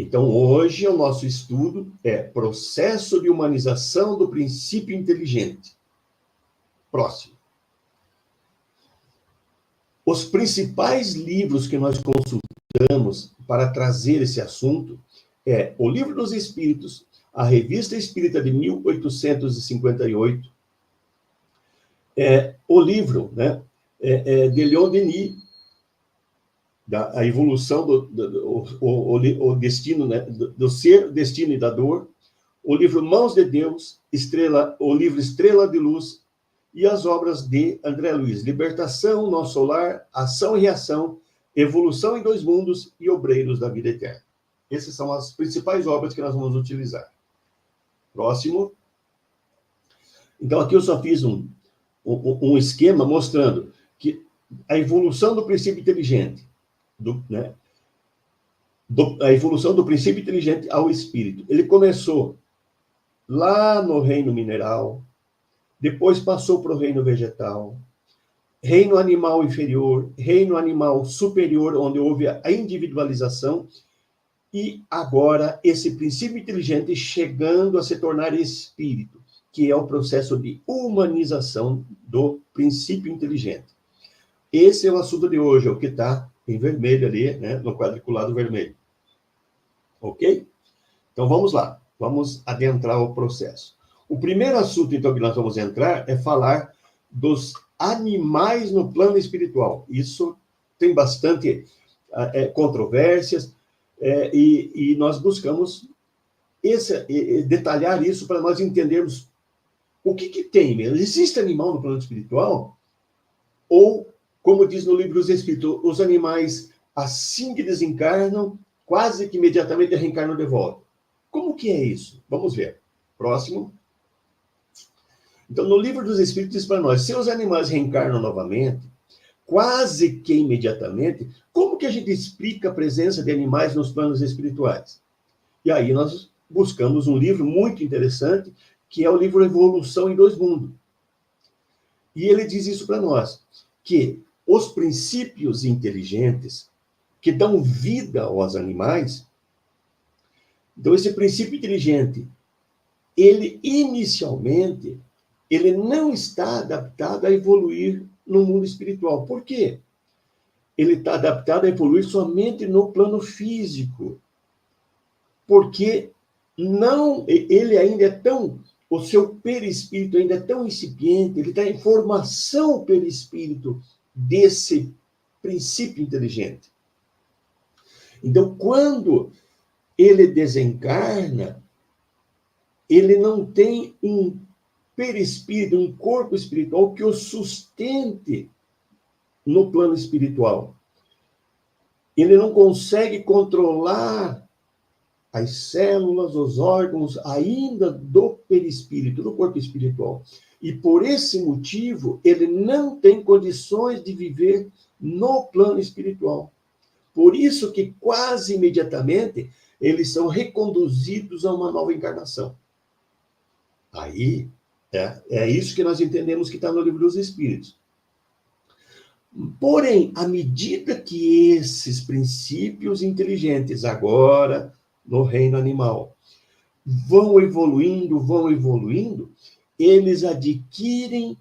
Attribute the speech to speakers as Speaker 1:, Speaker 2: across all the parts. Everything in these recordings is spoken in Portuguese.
Speaker 1: Então, hoje, o nosso estudo é processo de humanização do princípio inteligente. Próximo. Os principais livros que nós consultamos para trazer esse assunto é o Livro dos Espíritos, a Revista Espírita de 1858, o livro, né, de Leon Denis, a evolução o destino, né, do ser, destino e da dor, o livro Mãos de Deus, o livro Estrela de Luz, e as obras de André Luiz, Libertação, Nosso Lar, Ação e Reação, Evolução em Dois Mundos e Obreiros da Vida Eterna. Essas são as principais obras que nós vamos utilizar. Próximo. Então, aqui eu só fiz um esquema mostrando que a evolução do princípio inteligente, a evolução do princípio inteligente ao espírito, ele começou lá no reino mineral, depois passou para o reino vegetal, reino animal inferior, reino animal superior, onde houve a individualização, e agora esse princípio inteligente chegando a se tornar espírito, que é o processo de humanização do princípio inteligente. Esse é o assunto de hoje, é o que está em vermelho ali, né, no quadriculado vermelho. Ok? Então vamos lá, vamos adentrar o processo. O primeiro assunto, então, que nós vamos entrar é falar dos animais no plano espiritual. Isso tem bastante controvérsias, e nós buscamos detalhar isso para nós entendermos o que tem mesmo. Existe animal no plano espiritual? Ou, como diz no Livro dos Espíritos, os animais, assim que desencarnam, quase que imediatamente reencarnam de volta. Como que é isso? Vamos ver. Próximo. Então, no Livro dos Espíritos diz para nós, se os animais reencarnam novamente, quase que imediatamente, como que a gente explica a presença de animais nos planos espirituais? E aí nós buscamos um livro muito interessante, que é o livro Evolução em Dois Mundos. E ele diz isso para nós, que os princípios inteligentes que dão vida aos animais, então esse princípio inteligente, ele inicialmente, ele não está adaptado a evoluir no mundo espiritual. Por quê? Ele está adaptado a evoluir somente no plano físico. Porque ele ainda é tão, o seu perispírito ainda é tão incipiente, ele está em formação perispírito desse princípio inteligente. Então, quando ele desencarna, ele não tem um perispírito, um corpo espiritual que o sustente no plano espiritual. Ele não consegue controlar as células, os órgãos ainda do perispírito, do corpo espiritual. E por esse motivo, ele não tem condições de viver no plano espiritual. Por isso que quase imediatamente eles são reconduzidos a uma nova encarnação. Aí, é isso que nós entendemos que está no Livro dos Espíritos. Porém, à medida que esses princípios inteligentes, agora no reino animal, vão evoluindo, eles adquirem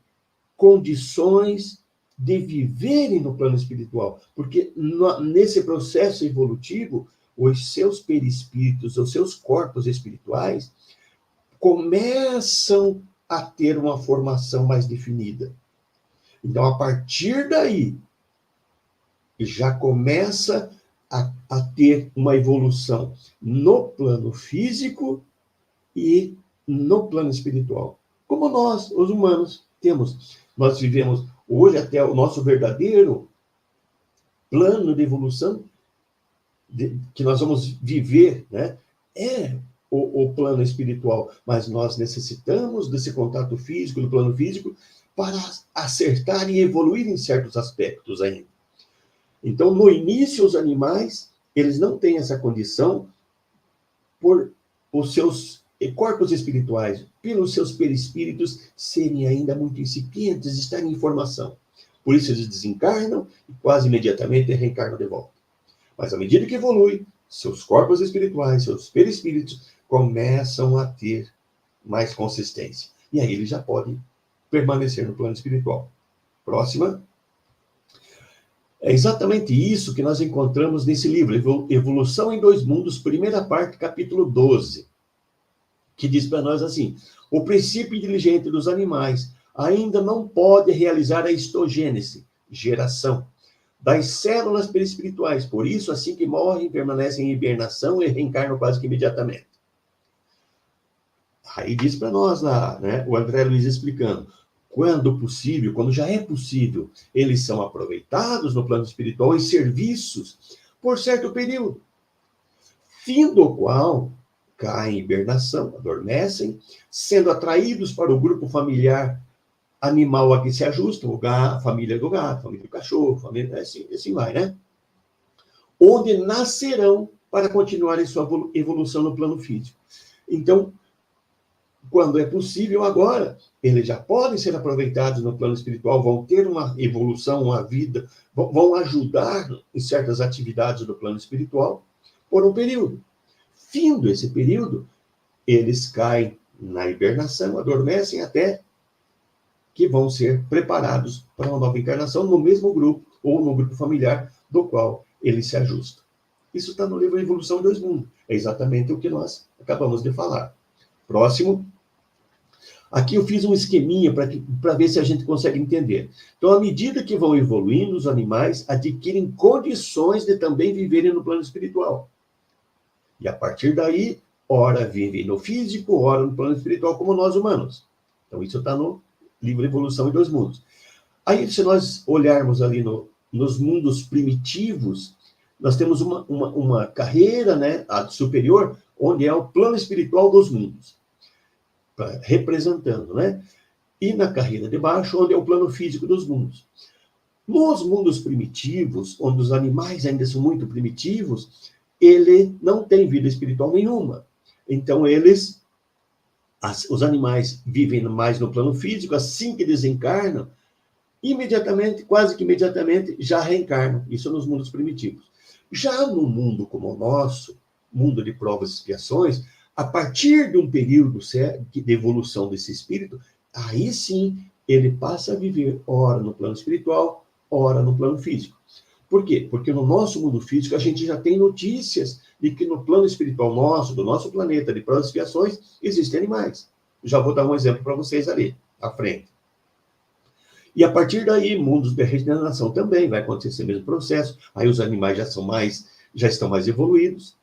Speaker 1: condições de viverem no plano espiritual. Porque nesse processo evolutivo, os seus perispíritos, os seus corpos espirituais, começam a ter uma formação mais definida. Então, a partir daí, já começa a ter uma evolução no plano físico e no plano espiritual. Como nós, os humanos, temos. Nós vivemos hoje até o nosso verdadeiro plano de evolução que nós vamos viver, né? É o plano espiritual, mas nós necessitamos desse contato físico, do plano físico, para acertar e evoluir em certos aspectos ainda. Então, no início, os animais, eles não têm essa condição por os seus corpos espirituais, pelos seus perispíritos serem ainda muito incipientes, estarem em formação. Por isso, eles desencarnam e quase imediatamente reencarnam de volta. Mas, à medida que evolui, seus corpos espirituais, seus perispíritos, começam a ter mais consistência. E aí ele já pode permanecer no plano espiritual. Próxima. É exatamente isso que nós encontramos nesse livro, Evolução em Dois Mundos, primeira parte, capítulo 12, que diz para nós assim: o princípio inteligente dos animais ainda não pode realizar a histogênese, geração, das células perispirituais. Por isso, assim que morrem, permanecem em hibernação e reencarnam quase que imediatamente. Aí diz para nós lá, né, o André Luiz explicando, quando possível, quando já é possível, eles são aproveitados no plano espiritual em serviços por certo período, fim do qual caem em hibernação, adormecem, sendo atraídos para o grupo familiar animal a que se ajustam, a família do gato, a família do cachorro, família, assim vai, né? Onde nascerão para continuarem sua evolução no plano físico. Então, quando é possível agora, eles já podem ser aproveitados no plano espiritual, vão ter uma evolução, uma vida, vão ajudar em certas atividades do plano espiritual por um período. Findo esse período, eles caem na hibernação, adormecem até que vão ser preparados para uma nova encarnação no mesmo grupo ou no grupo familiar do qual eles se ajustam. Isso está no livro Evolução em Dois Mundos. É exatamente o que nós acabamos de falar. Próximo. Aqui eu fiz um esqueminha para ver se a gente consegue entender. Então, à medida que vão evoluindo, os animais adquirem condições de também viverem no plano espiritual. E a partir daí, ora vivem no físico, ora no plano espiritual, como nós humanos. Então, isso está no livro Evolução em Dois Mundos. Aí, se nós olharmos ali nos mundos primitivos, nós temos uma carreira, né, superior, onde é o plano espiritual dos mundos, representando, né? E na carreira de baixo, onde é o plano físico dos mundos. Nos mundos primitivos, onde os animais ainda são muito primitivos, ele não tem vida espiritual nenhuma. Então, os animais vivem mais no plano físico, assim que desencarnam, imediatamente, quase que imediatamente, já reencarnam. Isso nos mundos primitivos. Já no mundo como o nosso, mundo de provas e expiações, a partir de um período de evolução desse espírito, aí sim ele passa a viver ora no plano espiritual, ora no plano físico. Por quê? Porque no nosso mundo físico a gente já tem notícias de que no plano espiritual nosso, do nosso planeta de provas e expiações, existem animais. Já vou dar um exemplo para vocês ali, à frente. E a partir daí, mundos de regeneração também vai acontecer esse mesmo processo. Aí os animais já estão mais evoluídos.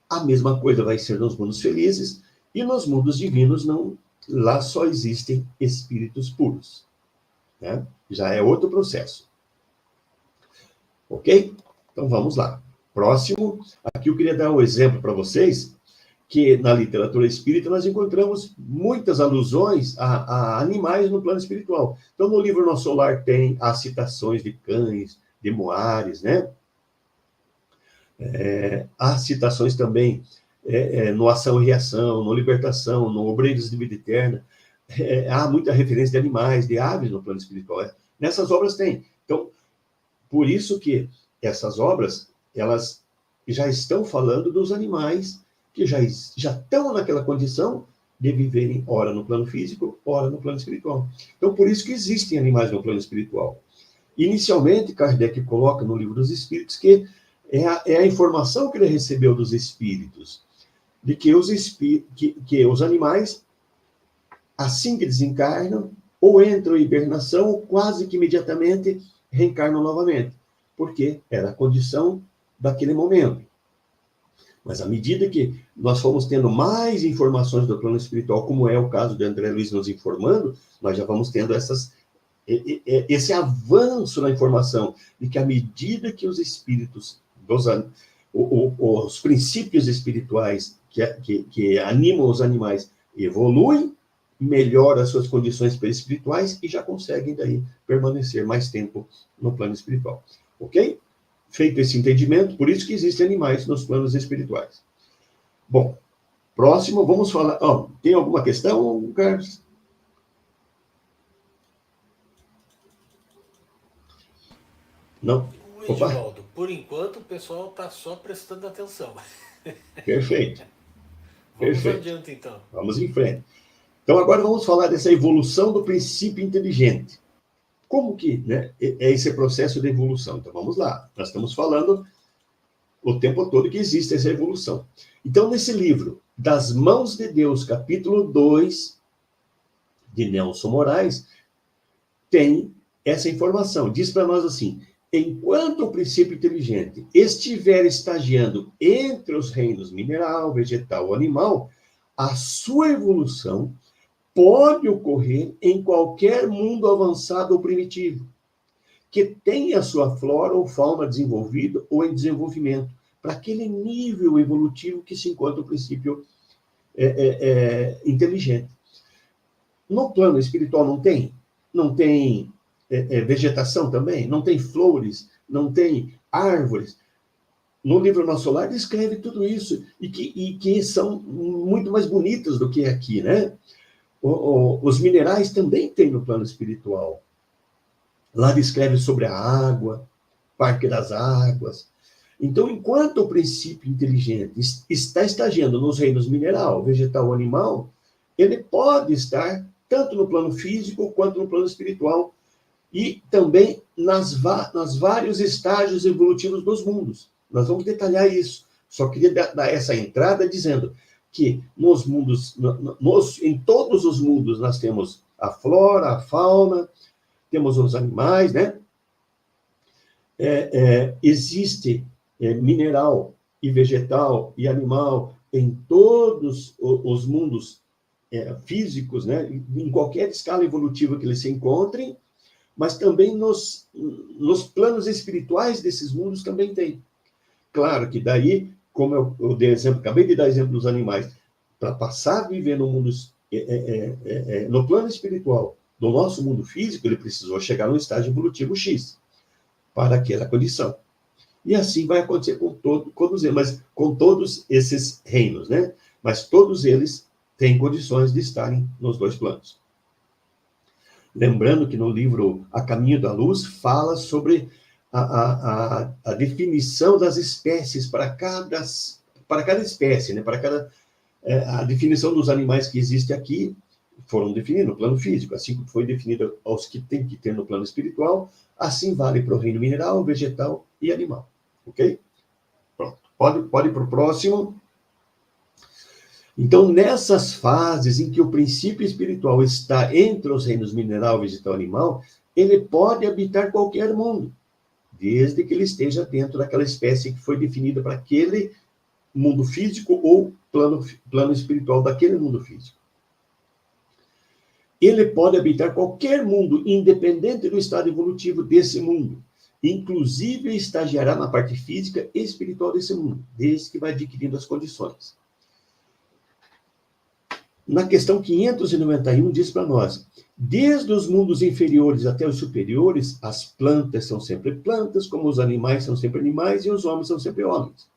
Speaker 1: A mesma coisa vai ser nos mundos felizes, e nos mundos divinos não, lá só existem espíritos puros, né? Já é outro processo. Ok? Então vamos lá. Próximo, aqui eu queria dar um exemplo para vocês, que na literatura espírita nós encontramos muitas alusões a animais no plano espiritual. Então no livro Nosso Lar tem as citações de cães, de moares, né? Há citações também no Ação e Reação, no Libertação, no Obreiros de Vida Eterna. Há muita referência de animais, de aves no plano espiritual. Nessas obras tem. Então, por isso que essas obras, elas já estão falando dos animais que já estão naquela condição de viverem ora no plano físico, ora no plano espiritual. Então, por isso que existem animais no plano espiritual. Inicialmente, Kardec coloca no Livro dos Espíritos que é a informação que ele recebeu dos espíritos, de que os animais, assim que desencarnam, ou entram em hibernação, ou quase que imediatamente reencarnam novamente, porque era a condição daquele momento. Mas à medida que nós fomos tendo mais informações do plano espiritual, como é o caso de André Luiz nos informando, nós já vamos tendo esse avanço na informação, de que à medida que os espíritos, os princípios espirituais que animam os animais evoluem, melhoram as suas condições espirituais e já conseguem daí permanecer mais tempo no plano espiritual. Ok? Feito esse entendimento, por isso que existem animais nos planos espirituais. Bom, próximo, vamos falar... tem alguma questão, Carlos? Não?
Speaker 2: O Edivaldo, por enquanto, o pessoal está só prestando atenção.
Speaker 1: Perfeito,
Speaker 2: Vamos
Speaker 1: perfeito.
Speaker 2: adiante, então.
Speaker 1: Vamos em frente. Então, agora vamos falar dessa evolução do princípio inteligente. Como que, né, é esse processo de evolução? Então, vamos lá. Nós estamos falando o tempo todo que existe essa evolução. Então, nesse livro, Das Mãos de Deus, capítulo 2, de Nelson Moraes, tem essa informação. Diz para nós assim: enquanto o princípio inteligente estiver estagiando entre os reinos mineral, vegetal ou animal, a sua evolução pode ocorrer em qualquer mundo avançado ou primitivo, que tenha sua flora ou fauna desenvolvida ou em desenvolvimento, para aquele nível evolutivo que se encontra o princípio inteligente. No plano espiritual não tem? Não tem vegetação também? Não tem flores? Não tem árvores? No livro Nosso Lar descreve tudo isso, e que são muito mais bonitas do que aqui, né? Os minerais também tem no plano espiritual. Lá descreve sobre a água, Parque das Águas. Então, enquanto o princípio inteligente está estagiando nos reinos mineral, vegetal ou animal, ele pode estar tanto no plano físico quanto no plano espiritual, e também nos vários estágios evolutivos dos mundos. Nós vamos detalhar isso. Só queria dar essa entrada dizendo que nos mundos, em todos os mundos, nós temos a flora, a fauna, temos os animais, né? Existe mineral e vegetal e animal em todos os mundos físicos, né? Em qualquer escala evolutiva que eles se encontrem, mas também nos planos espirituais desses mundos também tem. Claro que daí, como eu dei exemplo, acabei de dar exemplo dos animais, para passar a viver no mundo, no plano espiritual do nosso mundo físico, ele precisou chegar no estágio evolutivo X para aquela condição. E assim vai acontecer com todos esses reinos, né? Mas todos eles têm condições de estarem nos dois planos. Lembrando que no livro A Caminho da Luz fala sobre a definição das espécies para cada espécie, né? A definição dos animais que existe aqui foram definidos no plano físico, assim como foi definido aos que tem que ter no plano espiritual, assim vale para o reino mineral, vegetal e animal. Ok? Pronto. Pode ir para o próximo. Então, nessas fases em que o princípio espiritual está entre os reinos mineral, vegetal e animal, ele pode habitar qualquer mundo, desde que ele esteja dentro daquela espécie que foi definida para aquele mundo físico ou plano espiritual daquele mundo físico. Ele pode habitar qualquer mundo, independente do estado evolutivo desse mundo. Inclusive, estagiará na parte física e espiritual desse mundo, desde que vai adquirindo as condições. Na questão 591, diz para nós: desde os mundos inferiores até os superiores, as plantas são sempre plantas, como os animais são sempre animais e os homens são sempre homens.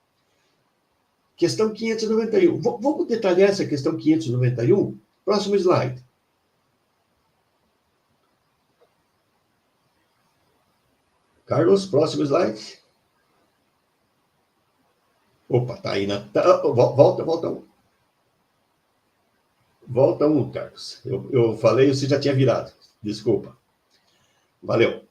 Speaker 1: Questão 591. Vamos detalhar essa questão 591? Próximo slide. Carlos, próximo slide. Opa, tá aí na... Volta um. Volta um, Carlos. Eu falei, você já tinha virado. Desculpa. Valeu.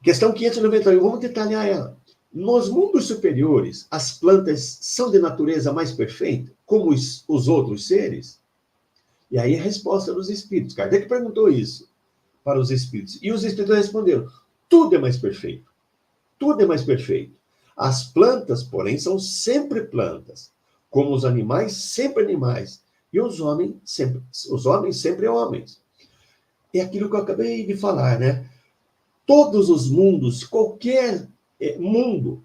Speaker 1: Questão 591, vamos detalhar ela. Nos mundos superiores, as plantas são de natureza mais perfeita, como os outros seres? E aí a resposta dos espíritos. Kardec perguntou isso para os espíritos. E os espíritos responderam: tudo é mais perfeito. Tudo é mais perfeito. As plantas, porém, são sempre plantas, como os animais, sempre animais. E os homens sempre homens. É aquilo que eu acabei de falar, né? Todos os mundos, qualquer mundo,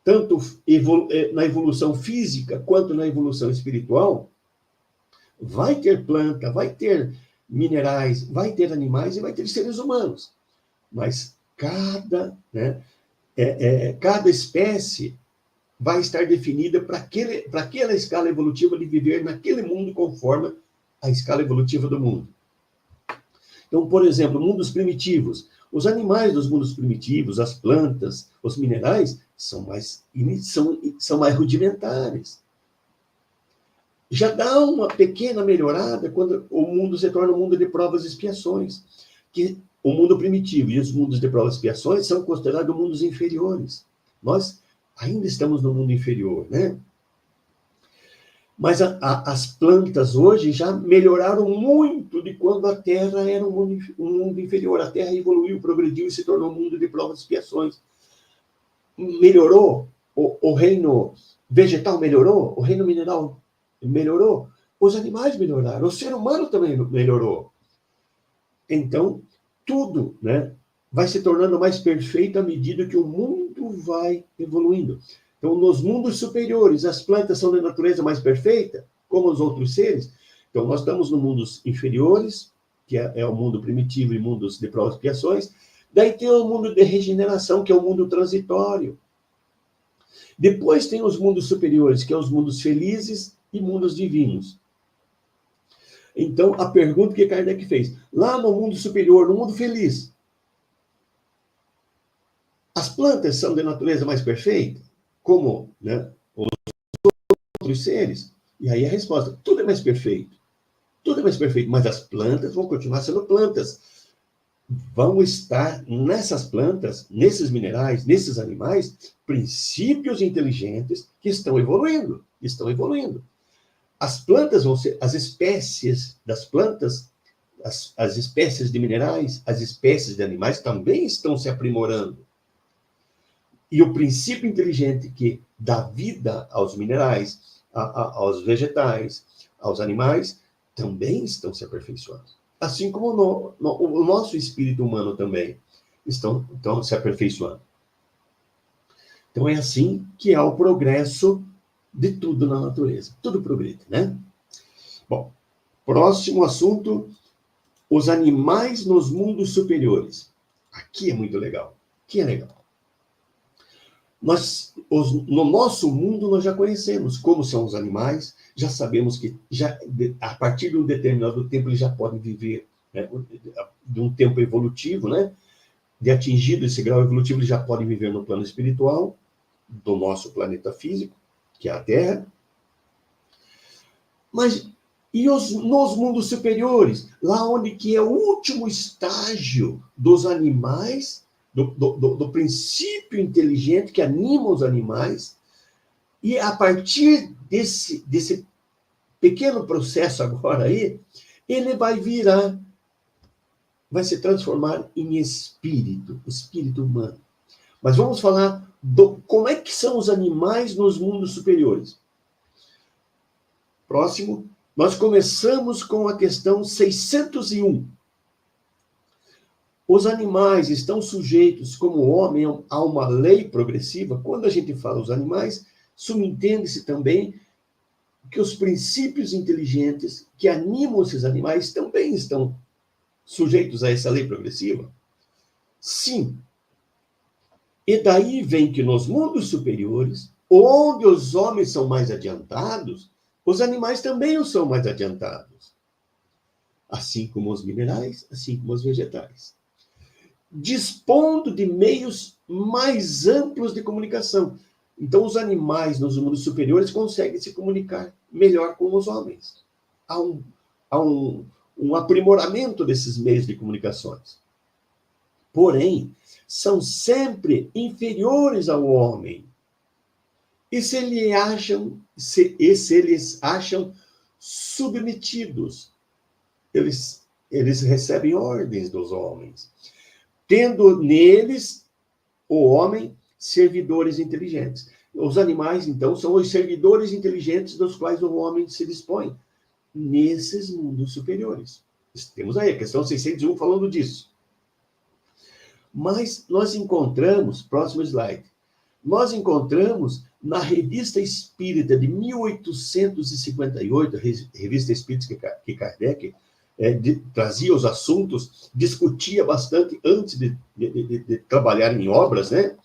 Speaker 1: tanto na evolução física quanto na evolução espiritual, vai ter planta, vai ter minerais, vai ter animais e vai ter seres humanos. Mas cada espécie vai estar definida para aquela escala evolutiva de viver naquele mundo conforme a escala evolutiva do mundo. Então, por exemplo, mundos primitivos. Os animais dos mundos primitivos, as plantas, os minerais, são mais rudimentares. Já dá uma pequena melhorada quando o mundo se torna um mundo de provas e expiações. Que o mundo primitivo e os mundos de provas e expiações são considerados mundos inferiores. Nós ainda estamos no mundo inferior, né? Mas as plantas hoje já melhoraram muito de quando a Terra era um mundo inferior. A Terra evoluiu, progrediu e se tornou um mundo de provas e expiações. Melhorou, o reino vegetal melhorou, o reino mineral melhorou, os animais melhoraram, o ser humano também melhorou. Então, tudo, né, vai se tornando mais perfeito à medida que o mundo vai evoluindo. Então, nos mundos superiores, as plantas são de natureza mais perfeita, como os outros seres. Então, nós estamos nos mundos inferiores, que é o mundo primitivo e mundos de provas e expiações. Daí tem o mundo de regeneração, que é o mundo transitório. Depois tem os mundos superiores, que são os mundos felizes e mundos divinos. Então, a pergunta que Kardec fez, lá no mundo superior, no mundo feliz, as plantas são de natureza mais perfeita? Como, né, os outros seres? E aí a resposta, tudo é mais perfeito. Tudo é mais perfeito, mas as plantas vão continuar sendo plantas. Vão estar nessas plantas, nesses minerais, nesses animais, princípios inteligentes que estão evoluindo. As plantas vão ser, as espécies das plantas, as espécies de minerais, as espécies de animais também estão se aprimorando. E o princípio inteligente que dá vida aos minerais, aos vegetais, aos animais, também estão se aperfeiçoando. Assim como o nosso espírito humano também estão se aperfeiçoando. Então é assim que é o progresso de tudo na natureza. Tudo progride, né? Bom, próximo assunto, os animais nos mundos superiores. Aqui é muito legal. Aqui é legal. No nosso mundo, nós já conhecemos como são os animais, já sabemos que a partir de um determinado tempo eles já podem viver, né, de um tempo evolutivo, né? De atingido esse grau evolutivo, eles já podem viver no plano espiritual do nosso planeta físico, que é a Terra. Mas nos mundos superiores, lá onde que é o último estágio dos animais, do princípio inteligente que anima os animais, e a partir desse pequeno processo agora aí, ele vai se transformar em espírito, espírito humano. Mas vamos falar como é que são os animais nos mundos superiores. Próximo, nós começamos com a questão 601. Os animais estão sujeitos, como o homem, a uma lei progressiva. Quando a gente fala os animais, subentende-se também que os princípios inteligentes que animam esses animais também estão sujeitos a essa lei progressiva? Sim. E daí vem que nos mundos superiores, onde os homens são mais adiantados, os animais também o são mais adiantados. Assim como os minerais, assim como os vegetais. Dispondo de meios mais amplos de comunicação. Então, os animais nos mundos superiores conseguem se comunicar melhor com os homens. Há um aprimoramento desses meios de comunicações. Porém, são sempre inferiores ao homem. E se eles acham submetidos, eles recebem ordens dos homens, tendo neles, o homem, servidores inteligentes. Os animais, então, são os servidores inteligentes dos quais o homem se dispõe nesses mundos superiores. Temos aí a questão 601 falando disso. Mas nós encontramos, próximo slide, nós encontramos na Revista Espírita de 1858, Revista Espírita que Kardec trazia os assuntos, discutia bastante antes de trabalhar em obras, né?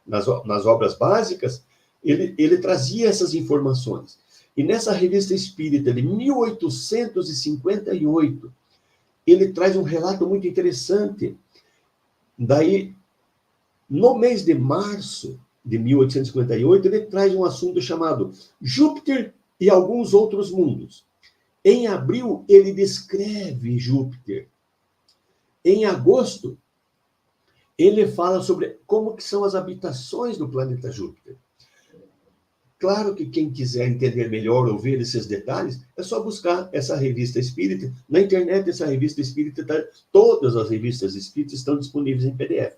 Speaker 1: Nas obras básicas, ele trazia essas informações. E nessa Revista Espírita de 1858, ele traz um relato muito interessante Daí, no mês de março de 1858, ele traz um assunto chamado Júpiter e alguns outros mundos. Em abril, ele descreve Júpiter. Em agosto, ele fala sobre como que são as habitações do planeta Júpiter. Claro que quem quiser entender melhor ou ver esses detalhes, é só buscar essa revista espírita. Na internet, essa revista espírita, todas as revistas espíritas estão disponíveis em PDF.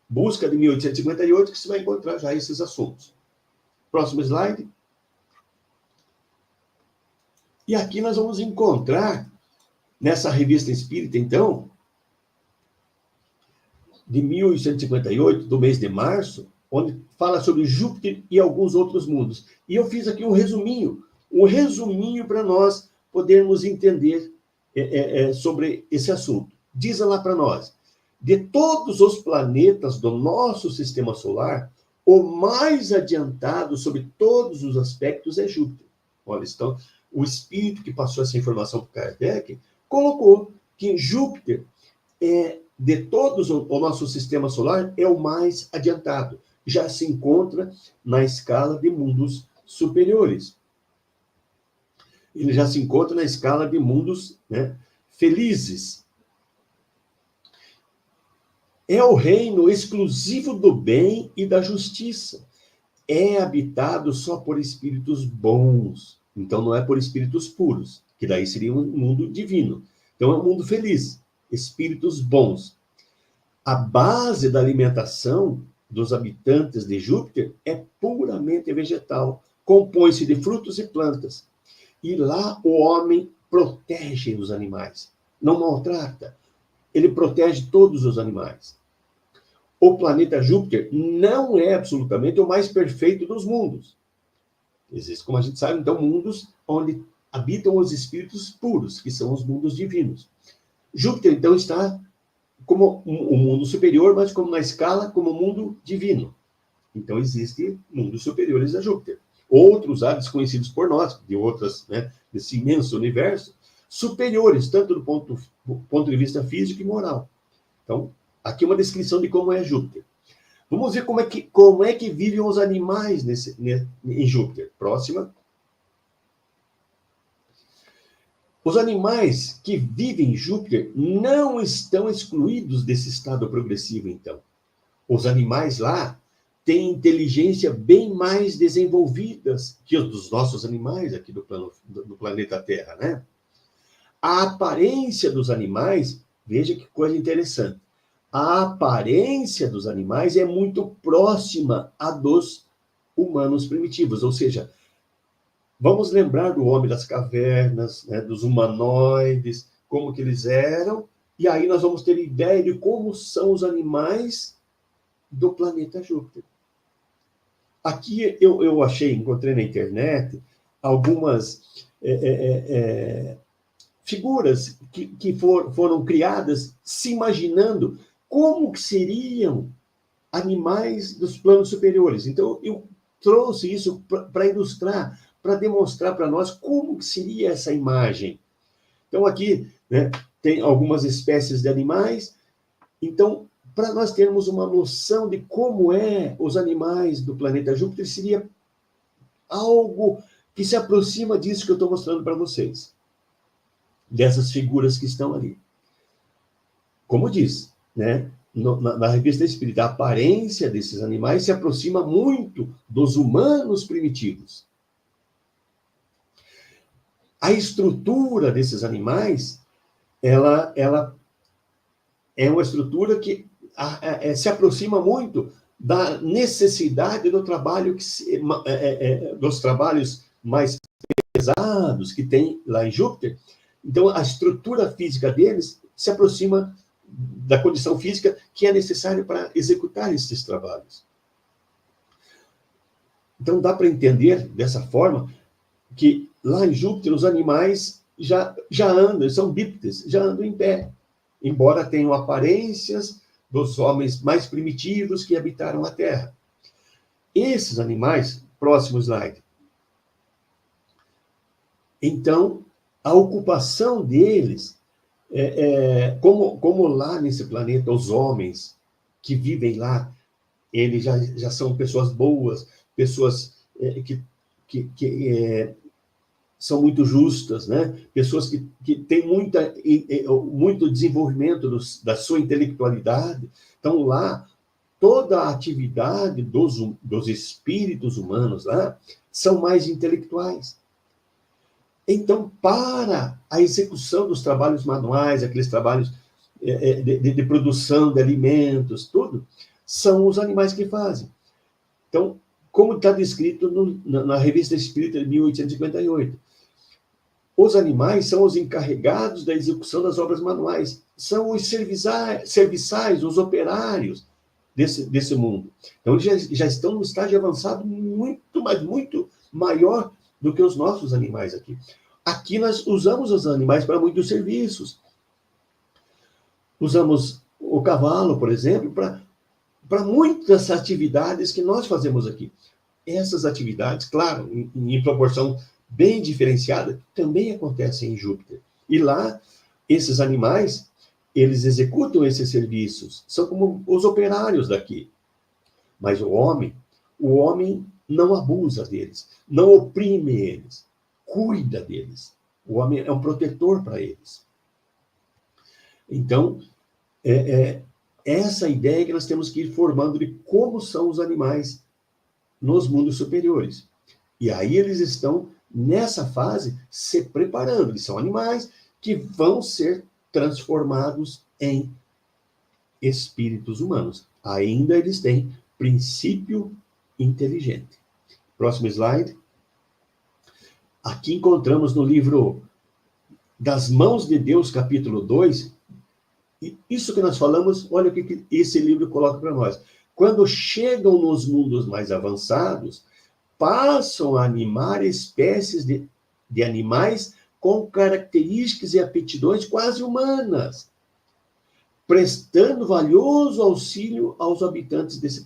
Speaker 1: Busca de 1858 que você vai encontrar já esses assuntos. Próximo slide. E aqui nós vamos encontrar, nessa revista espírita, então, de 1858, do mês de março, onde fala sobre Júpiter e alguns outros mundos. E eu fiz aqui um resuminho para nós podermos entender sobre esse assunto. Diz lá para nós, de todos os planetas do nosso sistema solar, o mais adiantado sobre todos os aspectos é Júpiter. Olha, então, o espírito que passou essa informação para Kardec colocou que Júpiter, de todos o nosso sistema solar, é o mais adiantado. Já se encontra na escala de mundos superiores. Ele já se encontra na escala de mundos, né, felizes. É o reino exclusivo do bem e da justiça. É habitado só por espíritos bons. Então, não é por espíritos puros, que daí seria um mundo divino. Então, é um mundo feliz. Espíritos bons. A base da alimentação dos habitantes de Júpiter é puramente vegetal. Compõe-se de frutos e plantas. E lá o homem protege os animais. Não maltrata. Ele protege todos os animais. O planeta Júpiter não é absolutamente o mais perfeito dos mundos. Existem, como a gente sabe, então, mundos onde habitam os espíritos puros, que são os mundos divinos. Júpiter, então, está como um mundo superior, mas como na escala, como mundo divino. Então, existem mundos superiores a Júpiter. Outros há desconhecidos por nós, de outras, né, desse imenso universo, superiores, tanto do ponto de vista físico e moral. Então, aqui uma descrição de como é Júpiter. Vamos ver como é que vivem os animais em Júpiter. Próxima. Os animais que vivem em Júpiter não estão excluídos desse estado progressivo, então. Os animais lá têm inteligência bem mais desenvolvidas que os dos nossos animais aqui do planeta Terra, né? A aparência dos animais, veja que coisa interessante. A aparência dos animais é muito próxima à dos humanos primitivos, ou seja, vamos lembrar do homem das cavernas, né, dos humanoides, como que eles eram, e aí nós vamos ter ideia de como são os animais do planeta Júpiter. Aqui eu encontrei na internet algumas figuras que foram criadas se imaginando como que seriam animais dos planos superiores. Então, eu trouxe isso para ilustrar, para demonstrar para nós como que seria essa imagem. Então, aqui, né, tem algumas espécies de animais. Então, para nós termos uma noção de como os animais do planeta Júpiter, seria algo que se aproxima disso que eu estou mostrando para vocês. Dessas figuras que estão ali. Como diz, né, na revista Espírita, a aparência desses animais se aproxima muito dos humanos primitivos. A estrutura desses animais, ela é uma estrutura que se aproxima muito da necessidade do trabalho, dos trabalhos mais pesados que tem lá em Júpiter. Então, a estrutura física deles se aproxima da condição física que é necessária para executar esses trabalhos. Então, dá para entender dessa forma que lá em Júpiter os animais já andam, são bípedes, já andam em pé, embora tenham aparências dos homens mais primitivos que habitaram a Terra. Esses animais, próximo slide. Então, a ocupação deles Como lá nesse planeta, os homens que vivem lá, eles já são pessoas boas, pessoas que são muito justas, né? Pessoas que têm muito desenvolvimento da sua intelectualidade. Então, lá, toda a atividade dos espíritos humanos lá são mais intelectuais. Então, para a execução dos trabalhos manuais, aqueles trabalhos de produção de alimentos, tudo, são os animais que fazem. Então, como está descrito na Revista Espírita de 1858, os animais são os encarregados da execução das obras manuais, são os serviçais, os operários desse mundo. Então, eles já estão num estágio avançado muito, mas muito maior do que os nossos animais aqui. Aqui nós usamos os animais para muitos serviços. Usamos o cavalo, por exemplo, para muitas atividades que nós fazemos aqui. Essas atividades, claro, em proporção bem diferenciada, também acontecem em Júpiter. E lá, esses animais, eles executam esses serviços, são como os operários daqui. Mas o homem não abusa deles, não oprime eles, cuida deles. O homem é um protetor para eles. Então, essa ideia que nós temos que ir formando de como são os animais nos mundos superiores. E aí eles estão, nessa fase, se preparando. Eles são animais que vão ser transformados em espíritos humanos. Ainda eles têm princípio inteligente. Próximo slide. Aqui encontramos no livro Das Mãos de Deus, capítulo 2, e isso que nós falamos, olha o que esse livro coloca para nós. Quando chegam nos mundos mais avançados, passam a animar espécies de animais com características e aptidões quase humanas, prestando valioso auxílio aos habitantes desses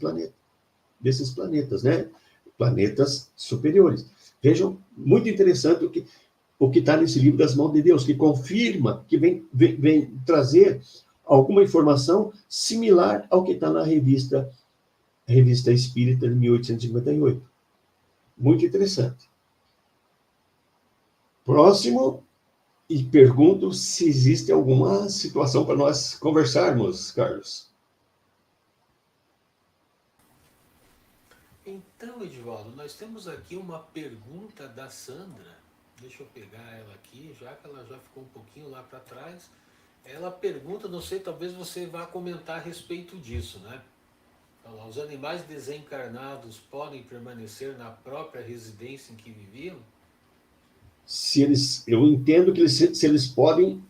Speaker 1: planetas, né? Planetas superiores. Vejam, muito interessante o que está nesse livro Das Mãos de Deus, que confirma, que vem trazer alguma informação similar ao que está na revista Espírita de 1858. Muito interessante. Próximo, e pergunto se existe alguma situação para nós conversarmos, Carlos.
Speaker 2: Então, Edivaldo, nós temos aqui uma pergunta da Sandra. Deixa eu pegar ela aqui, já que ela já ficou um pouquinho lá para trás. Ela pergunta, não sei, talvez você vá comentar a respeito disso, né? Então, os animais desencarnados podem permanecer na própria residência em que viviam?
Speaker 1: Eu entendo que se eles podem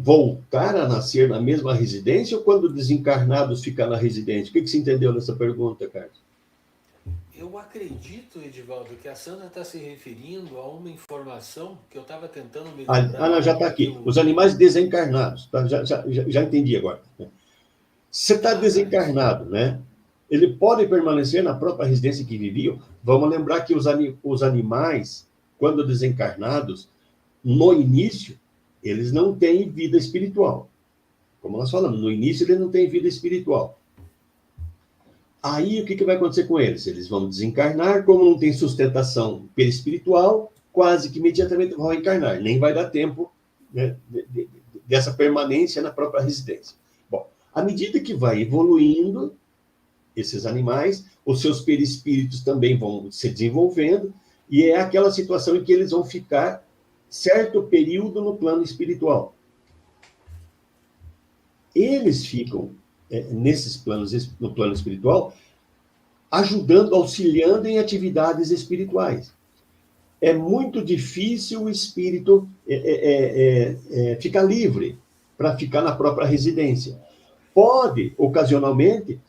Speaker 1: voltar a nascer na mesma residência ou quando desencarnados ficar na residência? O que você entendeu nessa pergunta, Carlos?
Speaker 2: Eu acredito, Edivaldo, que a Sandra está se referindo a uma informação que eu estava tentando me lembrar.
Speaker 1: Não, já está aqui. Os animais desencarnados. Tá? Já entendi agora. Você está desencarnado, né? Ele pode permanecer na própria residência que viviam. Vamos lembrar que os animais, quando desencarnados, no início, eles não têm vida espiritual. Como nós falamos, no início ele não tem vida espiritual. Aí, o que vai acontecer com eles? Eles vão desencarnar, como não tem sustentação perispiritual, quase que imediatamente vão reencarnar. Nem vai dar tempo, né, dessa permanência na própria residência. Bom, à medida que vai evoluindo esses animais, os seus perispíritos também vão se desenvolvendo, e é aquela situação em que eles vão ficar certo período no plano espiritual. Eles ficam nesses planos, no plano espiritual, ajudando, auxiliando em atividades espirituais. É muito difícil o espírito ficar livre para ficar na própria residência. Pode, ocasionalmente,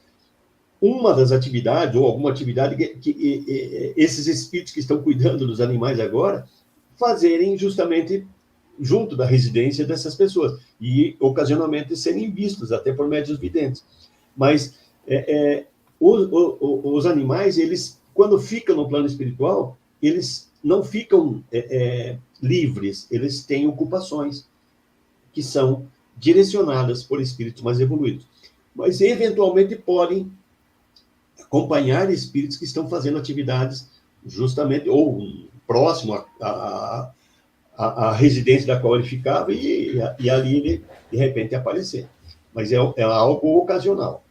Speaker 1: uma das atividades, ou alguma atividade que esses espíritos que estão cuidando dos animais agora, fazerem justamente junto da residência dessas pessoas, e ocasionalmente serem vistos, até por médiuns videntes. Mas os animais, eles, quando ficam no plano espiritual, eles não ficam livres, eles têm ocupações. que são direcionadas por espíritos mais evoluídos. Mas, eventualmente, podem acompanhar espíritos que estão fazendo atividades justamente, ou próximo à residência da qual ele ficava, e ali ele, de repente, aparecer. Mas é algo ocasional.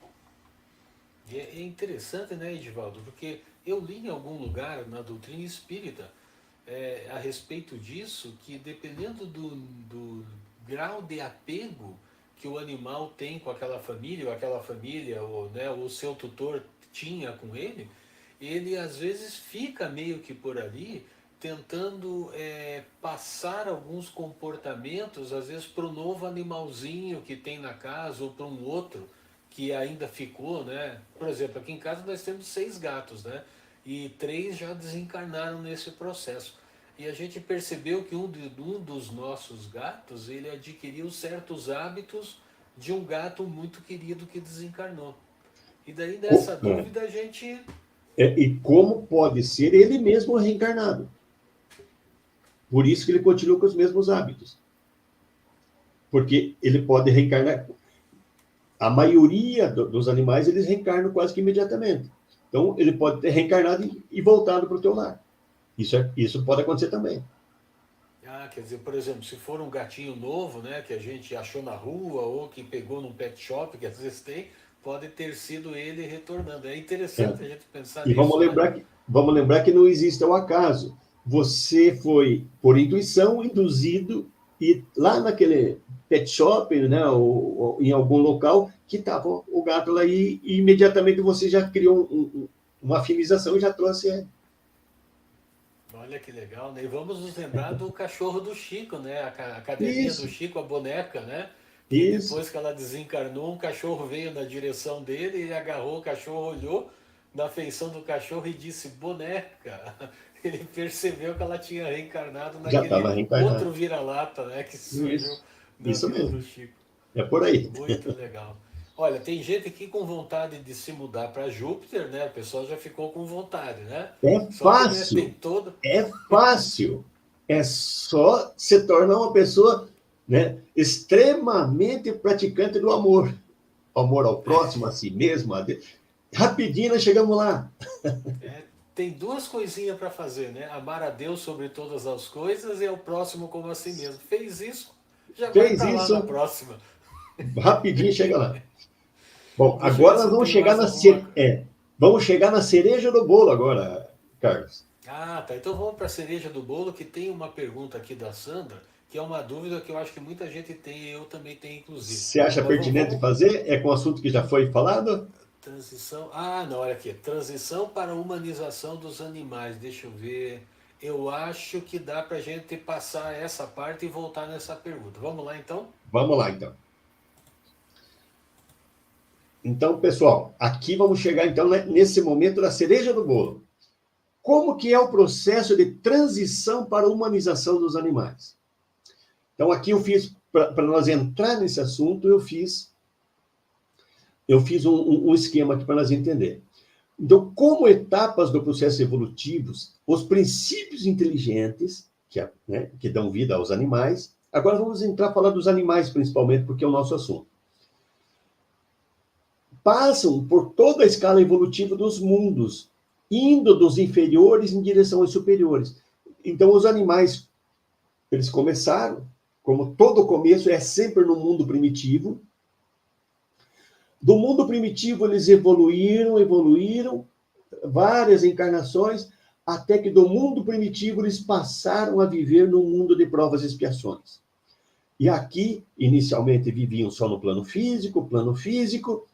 Speaker 2: É interessante, né, Edivaldo? Porque eu li em algum lugar na doutrina espírita a respeito disso, que dependendo do grau de apego que o animal tem com aquela família, ou, né, o seu tutor tinha com ele às vezes fica meio que por ali, tentando passar alguns comportamentos, às vezes para o novo animalzinho que tem na casa, ou para um outro que ainda ficou, né? Por exemplo, aqui em casa nós temos 6 gatos, né? E 3 já desencarnaram nesse processo. E a gente percebeu que um dos nossos gatos, ele adquiriu certos hábitos de um gato muito querido que desencarnou. E daí, nessa dúvida, a gente...
Speaker 1: E como pode ser ele mesmo reencarnado. Por isso que ele continua com os mesmos hábitos. Porque ele pode reencarnar... A maioria dos animais, eles reencarnam quase que imediatamente. Então, ele pode ter reencarnado e voltado para o teu lar. Isso pode acontecer também.
Speaker 2: Ah, quer dizer, por exemplo, se for um gatinho novo, né, que a gente achou na rua ou que pegou num pet shop, que às vezes tem, pode ter sido ele retornando. É interessante a gente pensar
Speaker 1: E
Speaker 2: nisso,
Speaker 1: vamos lembrar que não existe o acaso. Você foi, por intuição, induzido e lá naquele pet shop, né, ou em algum local, que estava o gato lá e imediatamente você já criou uma afinização e já trouxe ele.
Speaker 2: Olha que legal, né? E vamos nos lembrar do cachorro do Chico, né? A cadelinha do
Speaker 1: Isso,
Speaker 2: Chico, a boneca, né? Que
Speaker 1: isso.
Speaker 2: depois que ela desencarnou, um cachorro veio na direção dele, ele agarrou o cachorro, olhou na feição do cachorro e disse, boneca. Ele percebeu que ela tinha reencarnado
Speaker 1: Já estava
Speaker 2: naquele
Speaker 1: reencarnado.
Speaker 2: outro vira-lata, né? Que surgiu
Speaker 1: Isso,
Speaker 2: na
Speaker 1: isso
Speaker 2: vida
Speaker 1: mesmo.
Speaker 2: do Chico.
Speaker 1: É por aí.
Speaker 2: Muito legal. Olha, tem gente aqui com vontade de se mudar para Júpiter, né? O pessoal já ficou com vontade, né?
Speaker 1: É
Speaker 2: Só que, né, tem
Speaker 1: fácil.
Speaker 2: todo...
Speaker 1: É fácil. É só se tornar uma pessoa, né, extremamente praticante do amor. Amor ao próximo, a si mesmo. Rapidinho nós chegamos lá.
Speaker 2: Tem 2 coisinhas para fazer, né? Amar a Deus sobre todas as coisas e ao próximo como a si mesmo. Fez isso, já vai
Speaker 1: Fez
Speaker 2: para lá na
Speaker 1: isso,
Speaker 2: próxima.
Speaker 1: rapidinho chega lá. Bom,
Speaker 2: Deixa eu ver
Speaker 1: agora nós
Speaker 2: se
Speaker 1: vamos
Speaker 2: tem
Speaker 1: chegar
Speaker 2: mais alguma.
Speaker 1: vamos chegar na cereja do bolo agora, Carlos.
Speaker 2: Ah, tá. Então vamos para a cereja do bolo, que tem uma pergunta aqui da Sandra, que é uma dúvida que eu acho que muita gente tem, e eu também tenho, inclusive.
Speaker 1: Você acha
Speaker 2: Mas
Speaker 1: pertinente fazer? É com o assunto que já foi falado?
Speaker 2: Transição. Ah, não, olha aqui. Transição para a humanização dos animais. Deixa eu ver. Eu acho que dá para a gente passar essa parte e voltar nessa pergunta. Vamos lá, então?
Speaker 1: Vamos lá, então. Então, pessoal, aqui vamos chegar, então, nesse momento da cereja do bolo. Como que é o processo de transição para a humanização dos animais? Então, aqui eu fiz, para nós entrar nesse assunto, eu fiz um esquema aqui para nós entender. Então, como etapas do processo evolutivo, os princípios inteligentes, que dão vida aos animais, agora vamos entrar a falar dos animais, principalmente, porque é o nosso assunto. Passam por toda a escala evolutiva dos mundos, indo dos inferiores em direção aos superiores. Então, os animais, eles começaram, como todo começo é sempre no mundo primitivo. Do mundo primitivo, eles evoluíram, várias encarnações, até que do mundo primitivo eles passaram a viver no mundo de provas e expiações. E aqui, inicialmente, viviam só no plano físico,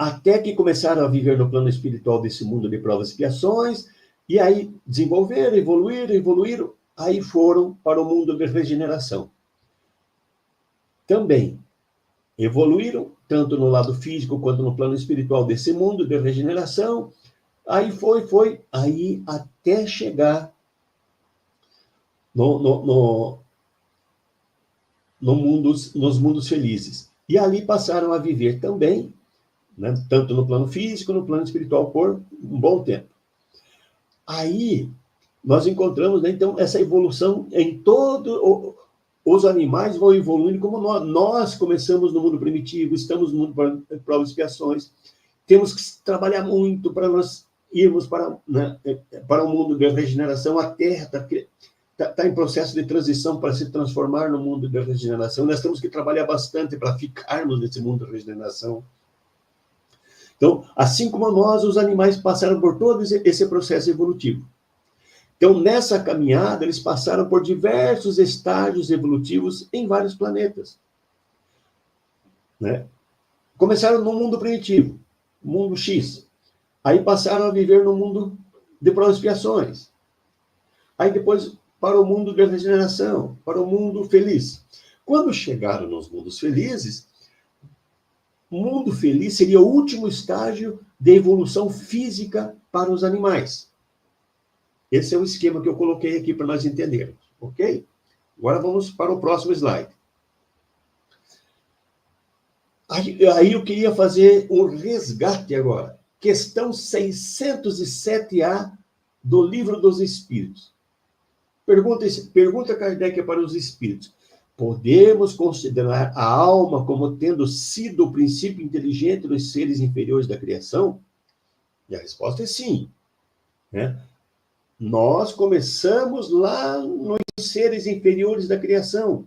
Speaker 1: até que começaram a viver no plano espiritual desse mundo de provas e expiações, e aí desenvolveram, evoluíram, aí foram para o mundo de regeneração. Também evoluíram, tanto no lado físico quanto no plano espiritual desse mundo de regeneração, aí foi, aí até chegar nos mundos felizes. E ali passaram a viver também, né, tanto no plano físico, no plano espiritual, por um bom tempo. Aí, nós encontramos, né, então, essa evolução em todo os animais vão evoluindo como nós. Nós começamos no mundo primitivo, estamos no mundo para provas e expiações. Temos que trabalhar muito para nós irmos para, né, para o mundo da regeneração. A Terra está em processo de transição para se transformar no mundo da regeneração. Nós temos que trabalhar bastante para ficarmos nesse mundo da regeneração. Então, assim como nós, os animais passaram por todo esse processo evolutivo. Então, nessa caminhada, eles passaram por diversos estágios evolutivos em vários planetas. Né? Começaram no mundo primitivo, mundo X. Aí passaram a viver no mundo de provas e expiações. Aí depois para o mundo da regeneração, para o mundo feliz. Quando chegaram nos mundos felizes, o mundo feliz seria o último estágio de evolução física para os animais. Esse é o esquema que eu coloquei aqui para nós entendermos, ok? Agora vamos para o próximo slide. Aí eu queria fazer um resgate agora. Questão 607A do Livro dos Espíritos. Pergunta Kardec para os espíritos. Podemos considerar a alma como tendo sido o princípio inteligente dos seres inferiores da criação? E a resposta é sim. Né? Nós começamos lá nos seres inferiores da criação,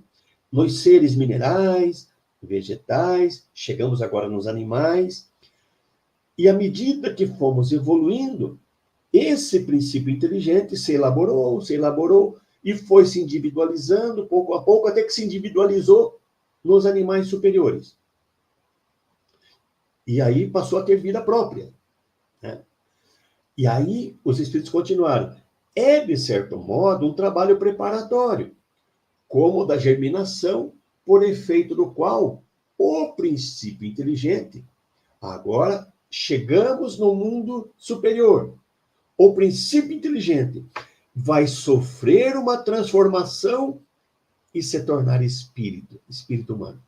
Speaker 1: nos seres minerais, vegetais, chegamos agora nos animais, e à medida que fomos evoluindo, esse princípio inteligente se elaborou, e foi se individualizando pouco a pouco, até que se individualizou nos animais superiores. E aí passou a ter vida própria. Né? E aí os espíritos continuaram. É, de certo modo, um trabalho preparatório, como o da germinação, por efeito do qual o princípio inteligente, agora chegamos no mundo superior. O princípio inteligente vai sofrer uma transformação e se tornar espírito humano.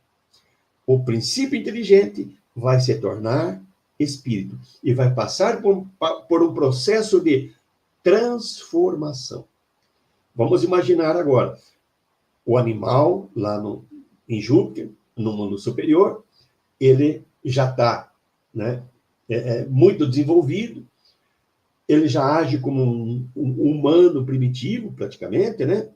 Speaker 1: O princípio inteligente vai se tornar espírito e vai passar por um processo de transformação. Vamos imaginar agora o animal lá em Júpiter, no mundo superior, ele já está, né, muito desenvolvido, ele já age como um humano primitivo, praticamente, né?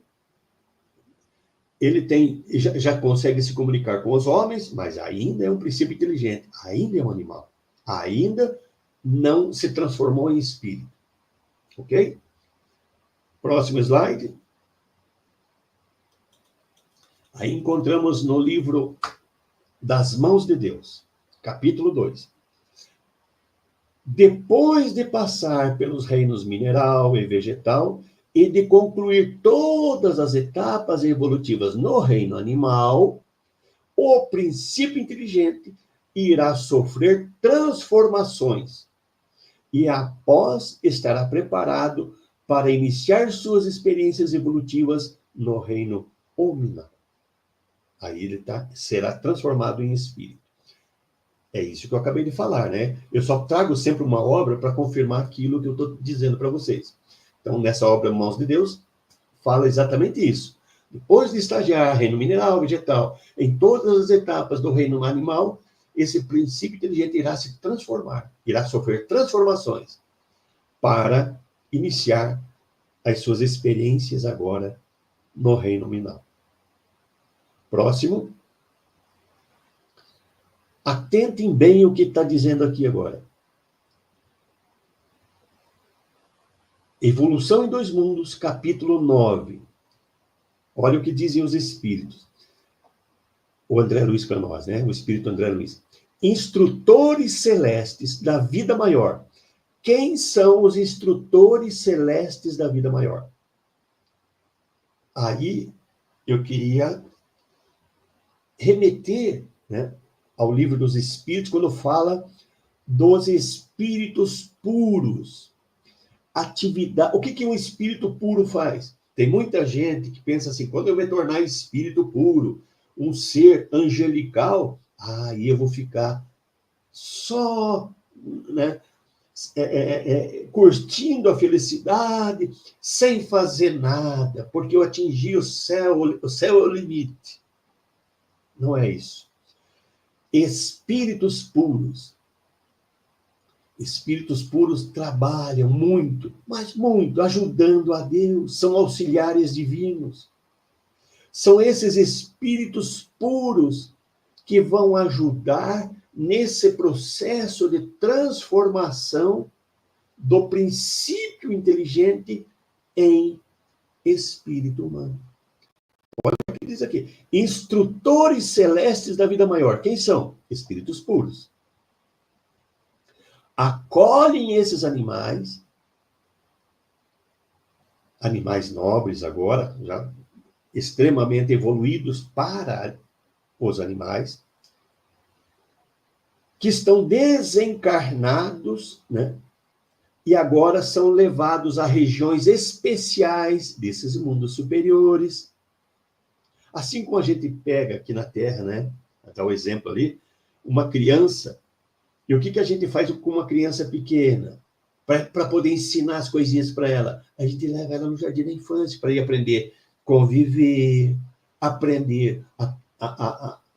Speaker 1: Ele já consegue se comunicar com os homens, mas ainda é um princípio inteligente, ainda é um animal, ainda não se transformou em espírito. Ok? Próximo slide. Aí encontramos no livro Das Mãos de Deus, capítulo 2. Depois de passar pelos reinos mineral e vegetal e de concluir todas as etapas evolutivas no reino animal, o princípio inteligente irá sofrer transformações e, após, estará preparado para iniciar suas experiências evolutivas no reino hominal. Aí ele será transformado em espírito. É isso que eu acabei de falar, né? Eu só trago sempre uma obra para confirmar aquilo que eu estou dizendo para vocês. Então, nessa obra Mãos de Deus, fala exatamente isso. Depois de estagiar reino mineral, vegetal, em todas as etapas do reino animal, esse princípio inteligente irá se transformar, irá sofrer transformações para iniciar as suas experiências agora no reino nominal. Próximo. Atentem bem o que está dizendo aqui agora. Evolução em Dois Mundos, capítulo 9. Olha o que dizem os espíritos. O André Luiz para nós, né? O espírito André Luiz. Instrutores celestes da vida maior. Quem são os instrutores celestes da vida maior? Aí eu queria remeter, né, ao livro dos Espíritos, quando fala dos espíritos puros. Atividade. O que um espírito puro faz? Tem muita gente que pensa assim, quando eu me tornar espírito puro, um ser angelical, aí eu vou ficar só, né, curtindo a felicidade, sem fazer nada, porque eu atingi o céu é o limite. Não é isso. Espíritos puros trabalham muito, mas muito, ajudando a Deus, são auxiliares divinos. São esses espíritos puros que vão ajudar nesse processo de transformação do princípio inteligente em espírito humano. Olha o que diz aqui. Instrutores celestes da vida maior. Quem são? Espíritos puros. Acolhem esses animais nobres agora, já extremamente evoluídos para os animais, que estão desencarnados, né? E agora são levados a regiões especiais desses mundos superiores. Assim como a gente pega aqui na Terra, né? Dá o exemplo ali, uma criança. E o que a gente faz com uma criança pequena? Para poder ensinar as coisinhas para ela. A gente leva ela no jardim da infância para ir aprender a conviver, aprender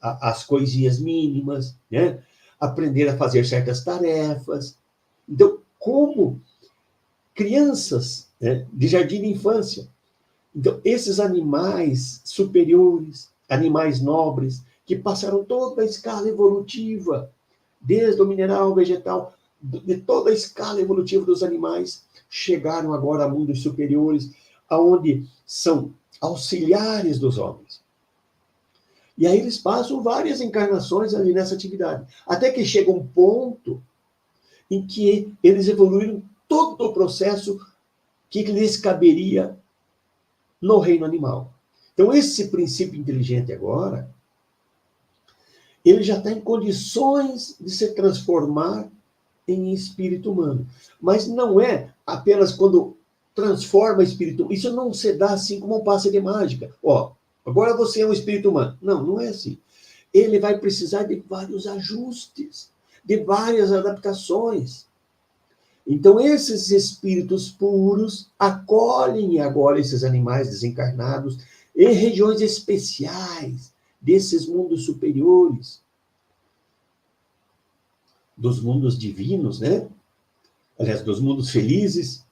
Speaker 1: as coisinhas mínimas, né? Aprender a fazer certas tarefas. Então, como crianças, né, de jardim de infância. Então, esses animais superiores, animais nobres, que passaram toda a escala evolutiva, desde o mineral, vegetal, de toda a escala evolutiva dos animais, chegaram agora a mundos superiores, aonde são auxiliares dos homens. E aí eles passam várias encarnações ali nessa atividade, até que chega um ponto em que eles evoluíram todo o processo que lhes caberia no reino animal. Então, esse princípio inteligente agora, ele já está em condições de se transformar em espírito humano. Mas não é apenas quando transforma espírito humano. Isso não se dá assim como um passe de mágica. Ó, agora você é um espírito humano. Não, não é assim. Ele vai precisar de vários ajustes, de várias adaptações. Então, esses espíritos puros acolhem agora esses animais desencarnados em regiões especiais desses mundos superiores, dos mundos divinos, né? Aliás, dos mundos felizes,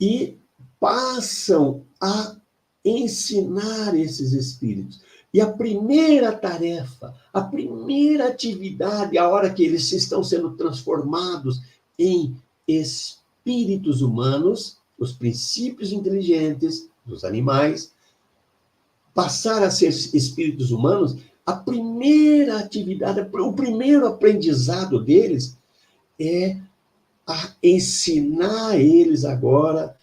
Speaker 1: e passam a ensinar esses espíritos. E a primeira tarefa, a primeira atividade, a hora que eles estão sendo transformados em espíritos humanos, os princípios inteligentes dos animais, passar a ser espíritos humanos, a primeira atividade, o primeiro aprendizado deles é a ensinar eles agora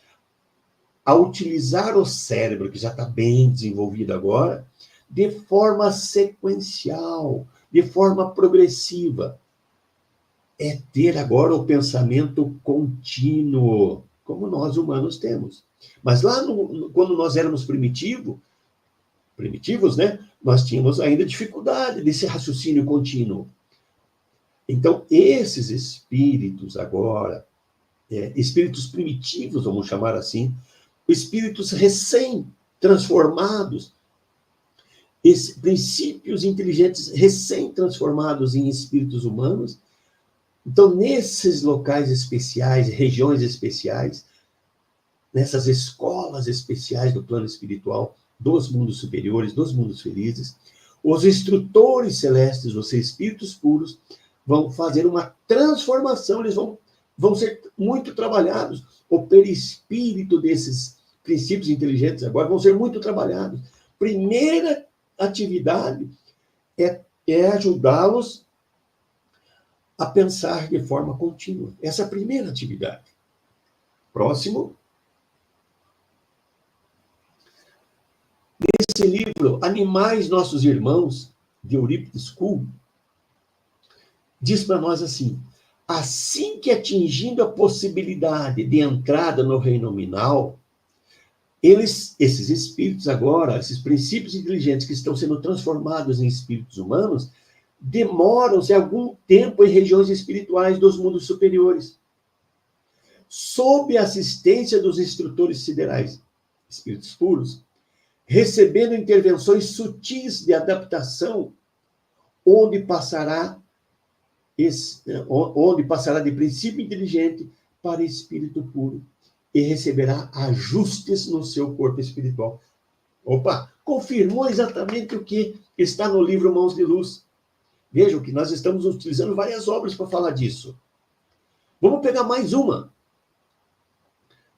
Speaker 1: a utilizar o cérebro, que já está bem desenvolvido agora, de forma sequencial, de forma progressiva. É ter agora o pensamento contínuo, como nós humanos temos. Mas lá, quando nós éramos primitivos, né, nós tínhamos ainda dificuldade desse raciocínio contínuo. Então, esses espíritos agora, espíritos primitivos, vamos chamar assim, espíritos recém-transformados, princípios inteligentes recém-transformados em espíritos humanos. Então, nesses locais especiais, regiões especiais, nessas escolas especiais do plano espiritual, dos mundos superiores, dos mundos felizes, os instrutores celestes, os espíritos puros, vão fazer uma transformação, eles vão ser muito trabalhados. O perispírito desses princípios inteligentes agora vão ser muito trabalhados. Primeira atividade é ajudá-los a pensar de forma contínua. Essa é a primeira atividade. Próximo. Nesse livro, Animais Nossos Irmãos, de Eurípides Kuhl, diz para nós assim: assim que atingindo a possibilidade de entrada no reino nominal, esses espíritos agora, esses princípios inteligentes que estão sendo transformados em espíritos humanos, demoram-se algum tempo em regiões espirituais dos mundos superiores, sob a assistência dos instrutores siderais, espíritos puros, recebendo intervenções sutis de adaptação, onde passará de princípio inteligente para espírito puro e receberá ajustes no seu corpo espiritual. Opa, confirmou exatamente o que está no livro Mãos de Luz. Vejam que nós estamos utilizando várias obras para falar disso. Vamos pegar mais uma.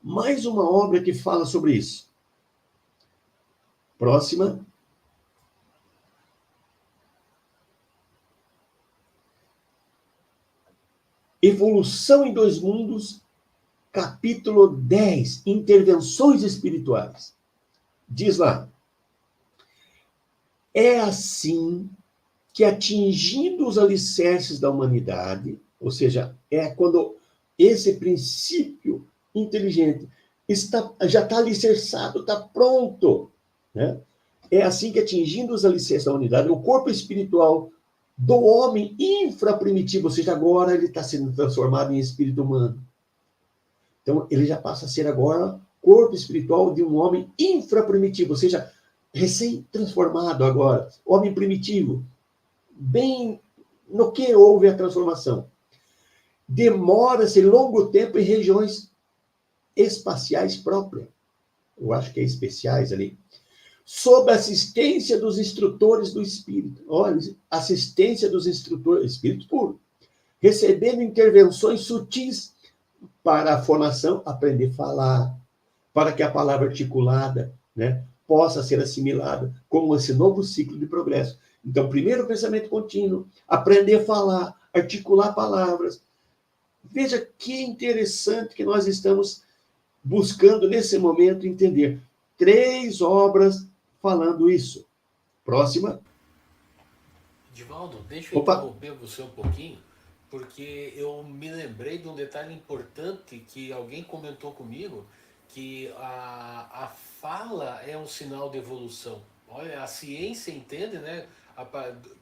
Speaker 1: Mais uma obra que fala sobre isso. Próxima. Evolução em Dois Mundos, capítulo 10, Intervenções Espirituais. Diz lá: é assim que, atingindo os alicerces da humanidade, ou seja, é quando esse princípio inteligente já está alicerçado, está pronto, né? É assim que, atingindo os alicerces da humanidade, o corpo espiritual do homem infraprimitivo, ou seja, agora ele está sendo transformado em espírito humano. Então, ele já passa a ser agora corpo espiritual de um homem infraprimitivo, ou seja, recém-transformado agora, homem primitivo, bem no que houve a transformação. Demora-se longo tempo em regiões espaciais próprias, eu acho que é especiais ali, sob a assistência dos instrutores do espírito. Olha, assistência dos instrutores, espírito puro, recebendo intervenções sutis para a formação, aprender a falar, para que a palavra articulada, né, possa ser assimilada como esse novo ciclo de progresso. Então, primeiro, pensamento contínuo, aprender a falar, articular palavras. Veja que interessante que nós estamos buscando, nesse momento, entender. 3 obras falando isso. Próxima.
Speaker 2: Divaldo, deixa eu interromper você um pouquinho, porque eu me lembrei de um detalhe importante que alguém comentou comigo, que a fala é um sinal de evolução. Olha, a ciência entende, né,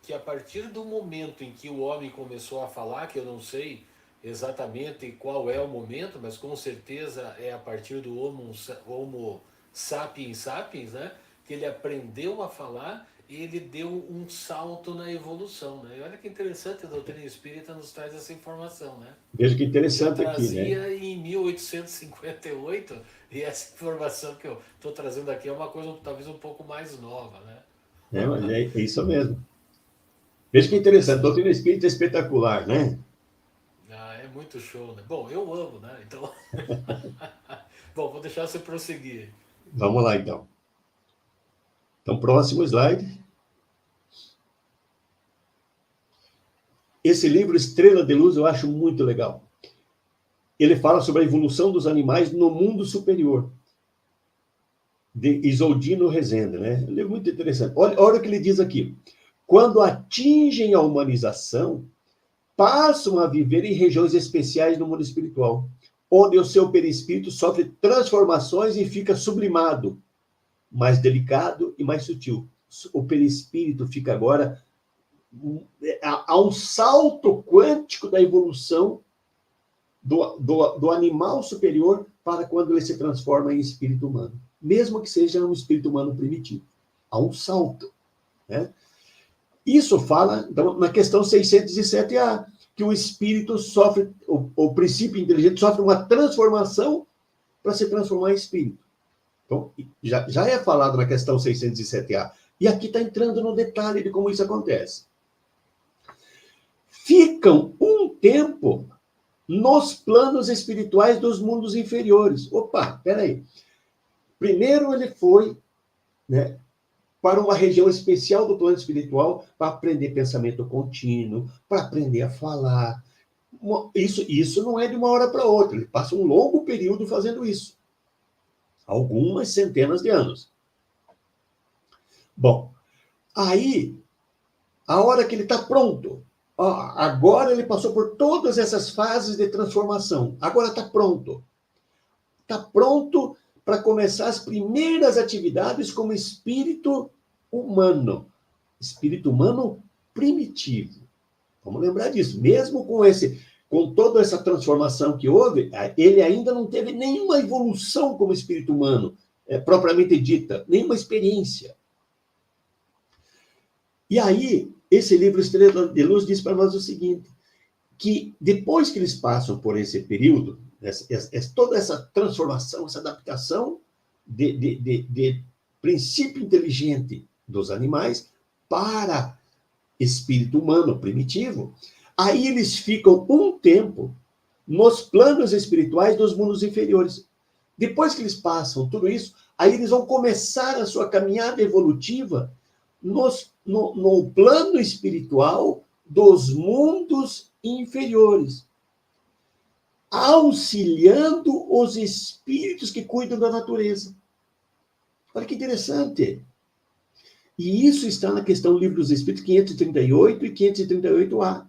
Speaker 2: que a partir do momento em que o homem começou a falar, que eu não sei exatamente qual é o momento, mas com certeza é a partir do Homo sapiens sapiens, né, que ele aprendeu a falar, ele deu um salto na evolução, né? E olha que interessante, a doutrina espírita nos traz essa informação, né?
Speaker 1: Veja que interessante
Speaker 2: Já
Speaker 1: aqui, né?
Speaker 2: trazia em 1858, e essa informação que eu estou trazendo aqui é uma coisa talvez um pouco mais nova, né?
Speaker 1: Mas é isso mesmo. Veja que interessante, a doutrina espírita é espetacular, né?
Speaker 2: Ah, é muito show, né? Bom, eu amo, né? Então, bom, vou deixar você prosseguir.
Speaker 1: Vamos lá, então. Então, próximo slide. Esse livro, Estrela de Luz, eu acho muito legal. Ele fala sobre a evolução dos animais no mundo superior, de Isoldino Rezende, né? Um livro muito interessante. Olha o que ele diz aqui. Quando atingem a humanização, passam a viver em regiões especiais no mundo espiritual, onde o seu perispírito sofre transformações e fica sublimado, mais delicado e mais sutil. O perispírito fica agora... Há um salto quântico da evolução do animal superior para quando ele se transforma em espírito humano, mesmo que seja um espírito humano primitivo. Há um salto, né? Isso fala, então, na questão 607A, que o espírito sofre, o princípio inteligente sofre uma transformação para se transformar em espírito. Então, já é falado na questão 607A. E aqui está entrando no detalhe de como isso acontece. Ficam um tempo nos planos espirituais dos mundos inferiores. Opa, peraí. Primeiro ele foi, né, para uma região especial do plano espiritual para aprender pensamento contínuo, para aprender a falar. Isso não é de uma hora para outra. Ele passa um longo período fazendo isso. Algumas centenas de anos. Bom, aí, a hora que ele está pronto, agora ele passou por todas essas fases de transformação. Agora está pronto. Está pronto para começar as primeiras atividades como espírito humano. Espírito humano primitivo. Vamos lembrar disso. Mesmo com toda essa transformação que houve, ele ainda não teve nenhuma evolução como espírito humano, propriamente dita, nenhuma experiência. E aí, esse livro Estrela de Luz diz para nós o seguinte, que depois que eles passam por esse período, toda essa transformação, essa adaptação de princípio inteligente dos animais para espírito humano primitivo, aí eles ficam um tempo nos planos espirituais dos mundos inferiores. Depois que eles passam tudo isso, aí eles vão começar a sua caminhada evolutiva no plano espiritual dos mundos inferiores, auxiliando os espíritos que cuidam da natureza. Olha que interessante. E isso está na questão Livro dos Espíritos 538 e 538A.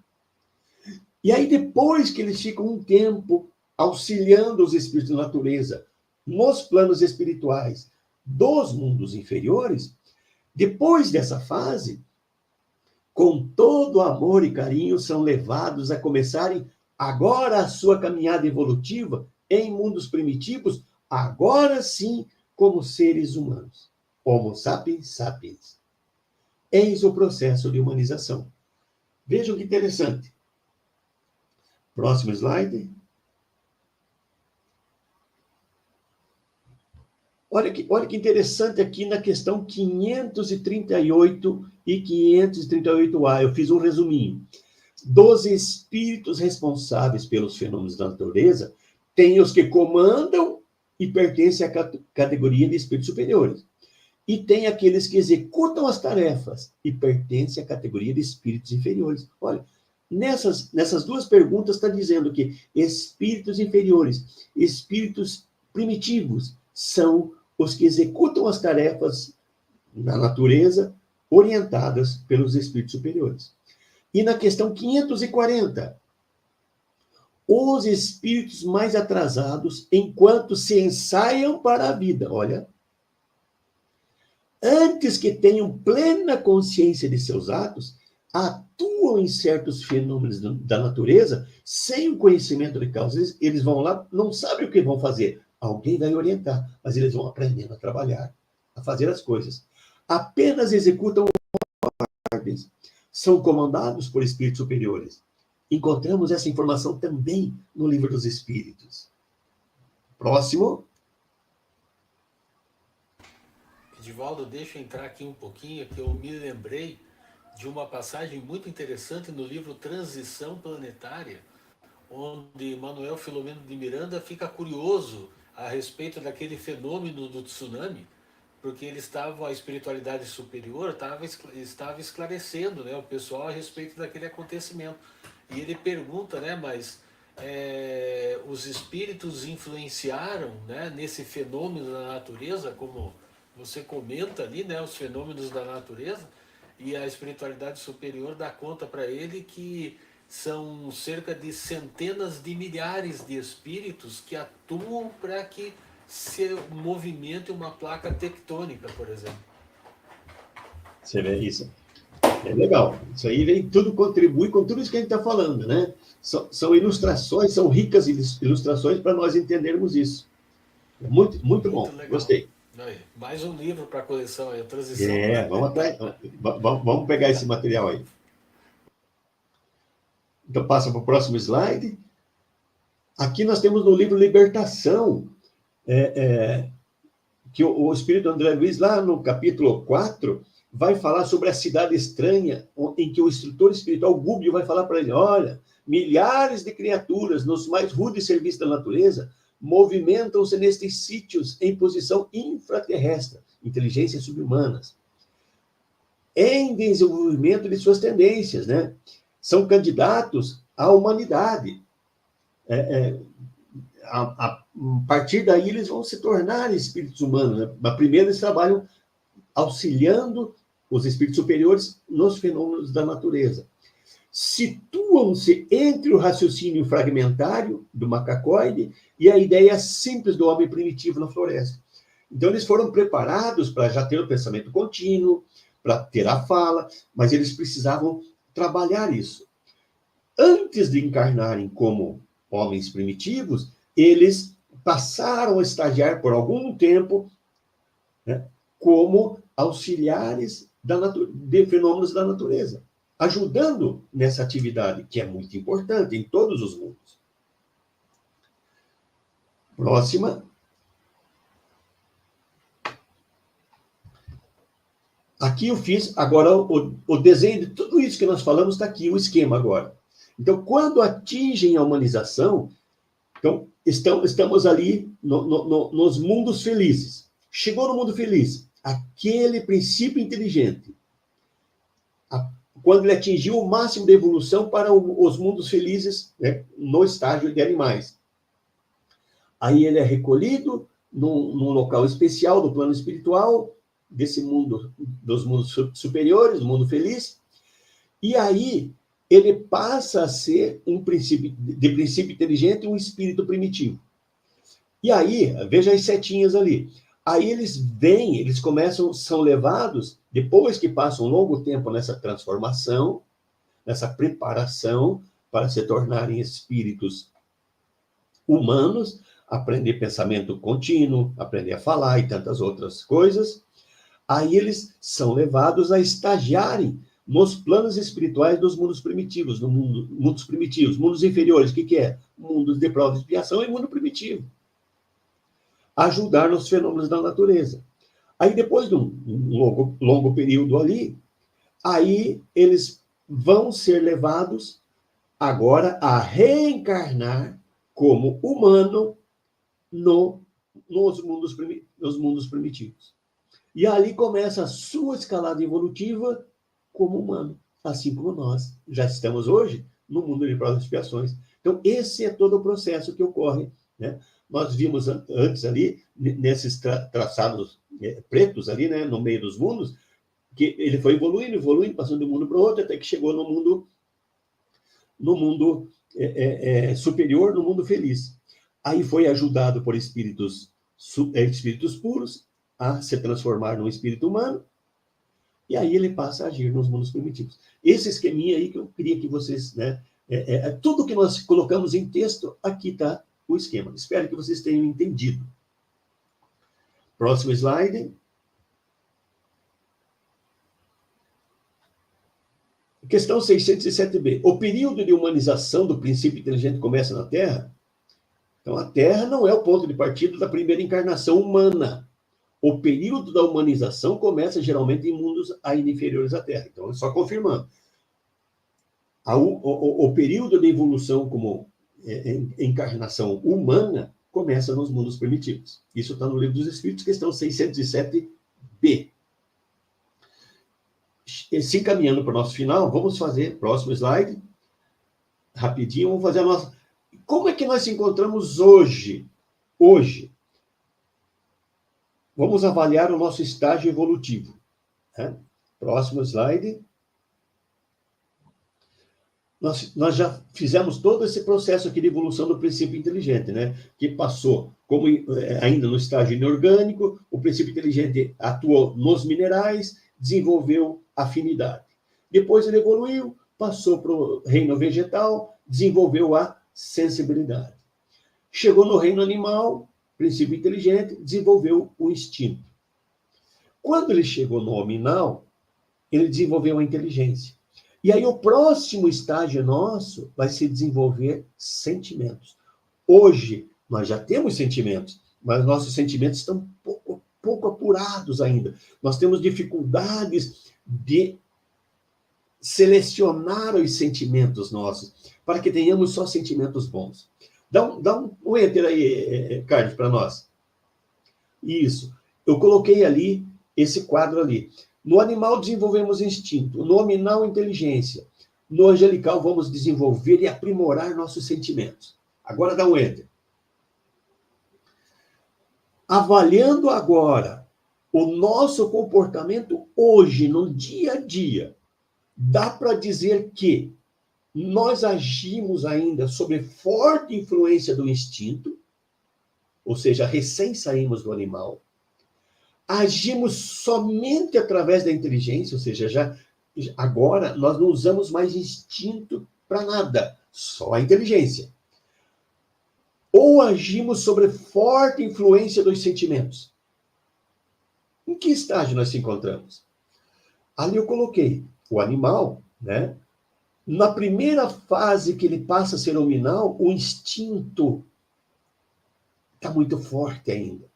Speaker 1: E aí, depois que eles ficam um tempo auxiliando os espíritos da natureza nos planos espirituais dos mundos inferiores, depois dessa fase, com todo amor e carinho, são levados a começarem agora a sua caminhada evolutiva em mundos primitivos, agora sim como seres humanos. Homo sapiens sapiens. Eis o processo de humanização. Vejam que interessante. Próximo slide. Olha que interessante aqui na questão 538 e 538A. Eu fiz um resuminho. Dos espíritos responsáveis pelos fenômenos da natureza, tem os que comandam e pertencem à categoria de espíritos superiores. E tem aqueles que executam as tarefas e pertencem à categoria de espíritos inferiores. Olha, nessas duas perguntas está dizendo que espíritos inferiores, espíritos primitivos, são os que executam as tarefas na natureza orientadas pelos espíritos superiores. E na questão 540, os espíritos mais atrasados enquanto se ensaiam para a vida. Olha, antes que tenham plena consciência de seus atos, atuam em certos fenômenos da natureza sem o conhecimento de causa. Eles vão lá, não sabem o que vão fazer. Alguém vai orientar, mas eles vão aprendendo a trabalhar, a fazer as coisas. Apenas executam ordens. São comandados por espíritos superiores. Encontramos essa informação também no Livro dos Espíritos. Próximo.
Speaker 2: Edivaldo, deixa eu entrar aqui um pouquinho, que eu me lembrei de uma passagem muito interessante no livro Transição Planetária, onde Manuel Filomeno de Miranda fica curioso a respeito daquele fenômeno do tsunami, porque a espiritualidade superior estava esclarecendo, né, o pessoal a respeito daquele acontecimento. E ele pergunta, né, mas os espíritos influenciaram, né, nesse fenômeno da natureza, como você comenta ali, né, os fenômenos da natureza, e a espiritualidade superior dá conta para ele que são cerca de centenas de milhares de espíritos que atuam para que se movimente uma placa tectônica, por exemplo.
Speaker 1: Você vê isso? É legal. Isso aí vem, tudo contribui com tudo isso que a gente está falando, né? São ilustrações, são ricas ilustrações para nós entendermos isso. Muito, muito bom. Legal. Gostei.
Speaker 2: Aí, mais um livro para a coleção aí, a transição.
Speaker 1: Vamos pegar esse material aí. Então, passa para o próximo slide. Aqui nós temos no livro Libertação, que o Espírito André Luiz, lá no capítulo 4, vai falar sobre a cidade estranha, em que o instrutor espiritual Gúbio vai falar para ele, olha, milhares de criaturas nos mais rudes serviços da natureza movimentam-se nestes sítios em posição infraterrestre, inteligências subhumanas, em desenvolvimento de suas tendências, né? São candidatos à humanidade. A partir daí, eles vão se tornar espíritos humanos, né? Mas primeiro eles trabalham auxiliando os espíritos superiores nos fenômenos da natureza. Situam-se entre o raciocínio fragmentário do macacoide e a ideia simples do homem primitivo na floresta. Então, eles foram preparados para já ter o pensamento contínuo, para ter a fala, mas eles precisavam trabalhar isso. Antes de encarnarem como homens primitivos, eles passaram a estagiar por algum tempo, né, como auxiliares de fenômenos da natureza, ajudando nessa atividade, que é muito importante em todos os mundos. Próxima. Aqui eu fiz agora o desenho de tudo isso que nós falamos, está aqui, o esquema agora. Então, quando atingem a humanização, então, estamos ali nos mundos felizes. Chegou no mundo feliz, aquele princípio inteligente, quando ele atingiu o máximo de evolução para os mundos felizes, né, no estágio de animais. Aí ele é recolhido num local especial do plano espiritual, desse mundo, dos mundos superiores, do mundo feliz, e aí ele passa a ser de princípio inteligente, um espírito primitivo. E aí, veja as setinhas ali. Aí eles começam, são levados, depois que passam um longo tempo nessa transformação, nessa preparação para se tornarem espíritos humanos, aprender pensamento contínuo, aprender a falar e tantas outras coisas. Aí eles são levados a estagiarem nos planos espirituais dos mundos primitivos, mundos primitivos, mundos inferiores. O que é? Mundos de prova e expiação e mundo primitivo. Ajudar nos fenômenos da natureza. Aí, depois de um longo período ali, aí eles vão ser levados agora a reencarnar como humano nos mundos primitivos. E ali começa a sua escalada evolutiva como humano, assim como nós já estamos hoje no mundo de provas e expiações. Então, esse é todo o processo que ocorre, né? Nós vimos antes ali, nesses traçados pretos ali, né, no meio dos mundos, que ele foi evoluindo, passando de um mundo para o outro, até que chegou no mundo superior, no mundo feliz. Aí foi ajudado por espíritos puros a se transformar num espírito humano, e aí ele passa a agir nos mundos primitivos. Esse esqueminha aí que eu queria que vocês, né, tudo que nós colocamos em texto, aqui está o esquema. Espero que vocês tenham entendido. Próximo slide. Questão 607b. O período de humanização do princípio inteligente começa na Terra? Então, a Terra não é o ponto de partida da primeira encarnação humana. O período da humanização começa geralmente em mundos ainda inferiores à Terra. Então, só confirmando. O período de evolução como encarnação humana começa nos mundos primitivos. Isso está no Livro dos Espíritos, questão 607b. Se encaminhando para o nosso final, vamos fazer, próximo slide, rapidinho, vamos fazer a nossa... Como é que nós nos encontramos hoje? Hoje. Vamos avaliar o nosso estágio evolutivo. Né? Próximo slide. Nós já fizemos todo esse processo aqui de evolução do princípio inteligente, né? Que passou, como ainda no estágio inorgânico, o princípio inteligente atuou nos minerais, desenvolveu afinidade. Depois ele evoluiu, passou para o reino vegetal, desenvolveu a sensibilidade. Chegou no reino animal, princípio inteligente, desenvolveu o instinto. Quando ele chegou no hominal, ele desenvolveu a inteligência. E aí o próximo estágio nosso vai se desenvolver sentimentos. Hoje, nós já temos sentimentos, mas nossos sentimentos estão pouco apurados ainda. Nós temos dificuldades de selecionar os sentimentos nossos, para que tenhamos só sentimentos bons. Dá um enter aí, Carlos, para nós. Isso. Eu coloquei ali, esse quadro ali. No animal desenvolvemos instinto, no hominal inteligência, no angelical vamos desenvolver e aprimorar nossos sentimentos. Agora dá um enter. Avaliando agora o nosso comportamento hoje, no dia a dia, dá para dizer que nós agimos ainda sob forte influência do instinto, ou seja, recém saímos do animal, agimos somente através da inteligência, ou seja, já agora nós não usamos mais instinto para nada, só a inteligência. Ou agimos sobre forte influência dos sentimentos. Em que estágio nós se encontramos? Ali eu coloquei o animal, né? Na primeira fase que ele passa a ser nominal, o instinto está muito forte ainda.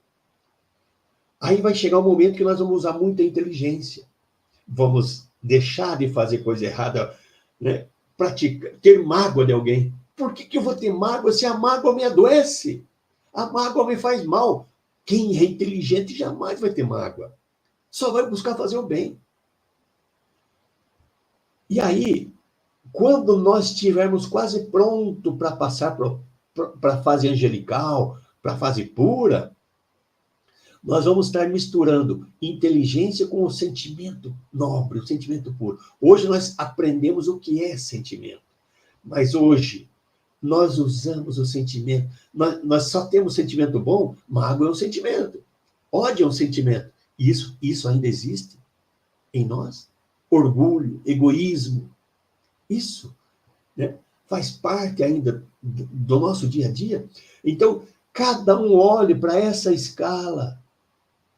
Speaker 1: Aí vai chegar um momento que nós vamos usar muita inteligência. Vamos deixar de fazer coisa errada, né? Ter mágoa de alguém. Por que eu vou ter mágoa se a mágoa me adoece? A mágoa me faz mal. Quem é inteligente jamais vai ter mágoa. Só vai buscar fazer o bem. E aí, quando nós estivermos quase pronto para passar para a fase angelical, para a fase pura, nós vamos estar misturando inteligência com o sentimento nobre, o sentimento puro. Hoje nós aprendemos o que é sentimento. Mas hoje, nós usamos o sentimento. Nós só temos sentimento bom, mágoa é um sentimento. Ódio é um sentimento. Isso ainda existe em nós? Orgulho, egoísmo. Isso, né, faz parte ainda do nosso dia a dia. Então, cada um olhe para essa escala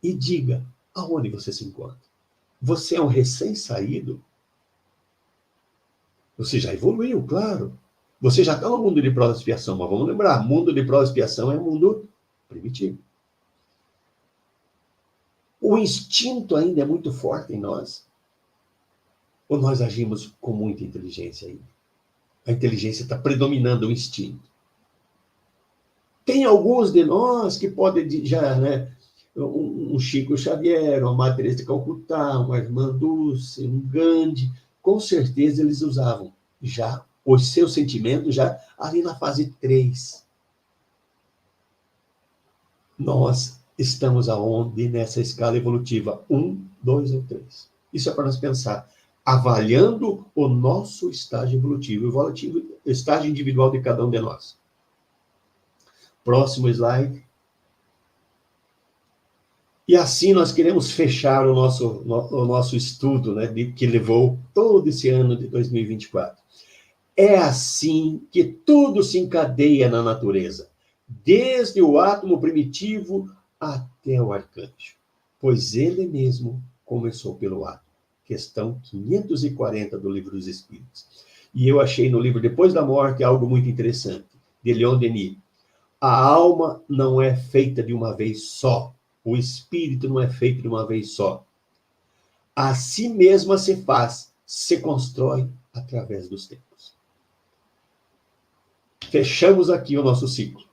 Speaker 1: e diga aonde você se encontra. Você é um recém-saído? Você já evoluiu, claro. Você já está no mundo de prova e expiação, mas vamos lembrar, mundo de prova e expiação é mundo primitivo. O instinto ainda é muito forte em nós? Ou nós agimos com muita inteligência ainda? A inteligência está predominando o instinto. Tem alguns de nós que podem já, né? Um Chico Xavier, uma Madre Teresa de Calcutá, uma Irmã Dulce, um Gandhi, com certeza eles usavam já os seus sentimentos já ali na fase 3. Nós estamos aonde nessa escala evolutiva? 1, 2 ou 3. Isso é para nós pensar, avaliando o nosso estágio evolutivo, o estágio individual de cada um de nós. Próximo slide. E assim nós queremos fechar o nosso estudo, né, que levou todo esse ano de 2024. É assim que tudo se encadeia na natureza, desde o átomo primitivo até o arcanjo, pois ele mesmo começou pelo átomo. Questão 540 do Livro dos Espíritos. E eu achei no livro Depois da Morte algo muito interessante, de Leon Denis. A alma não é feita de uma vez só. O espírito não é feito de uma vez só. A si mesma se faz, se constrói através dos tempos. Fechamos aqui o nosso ciclo.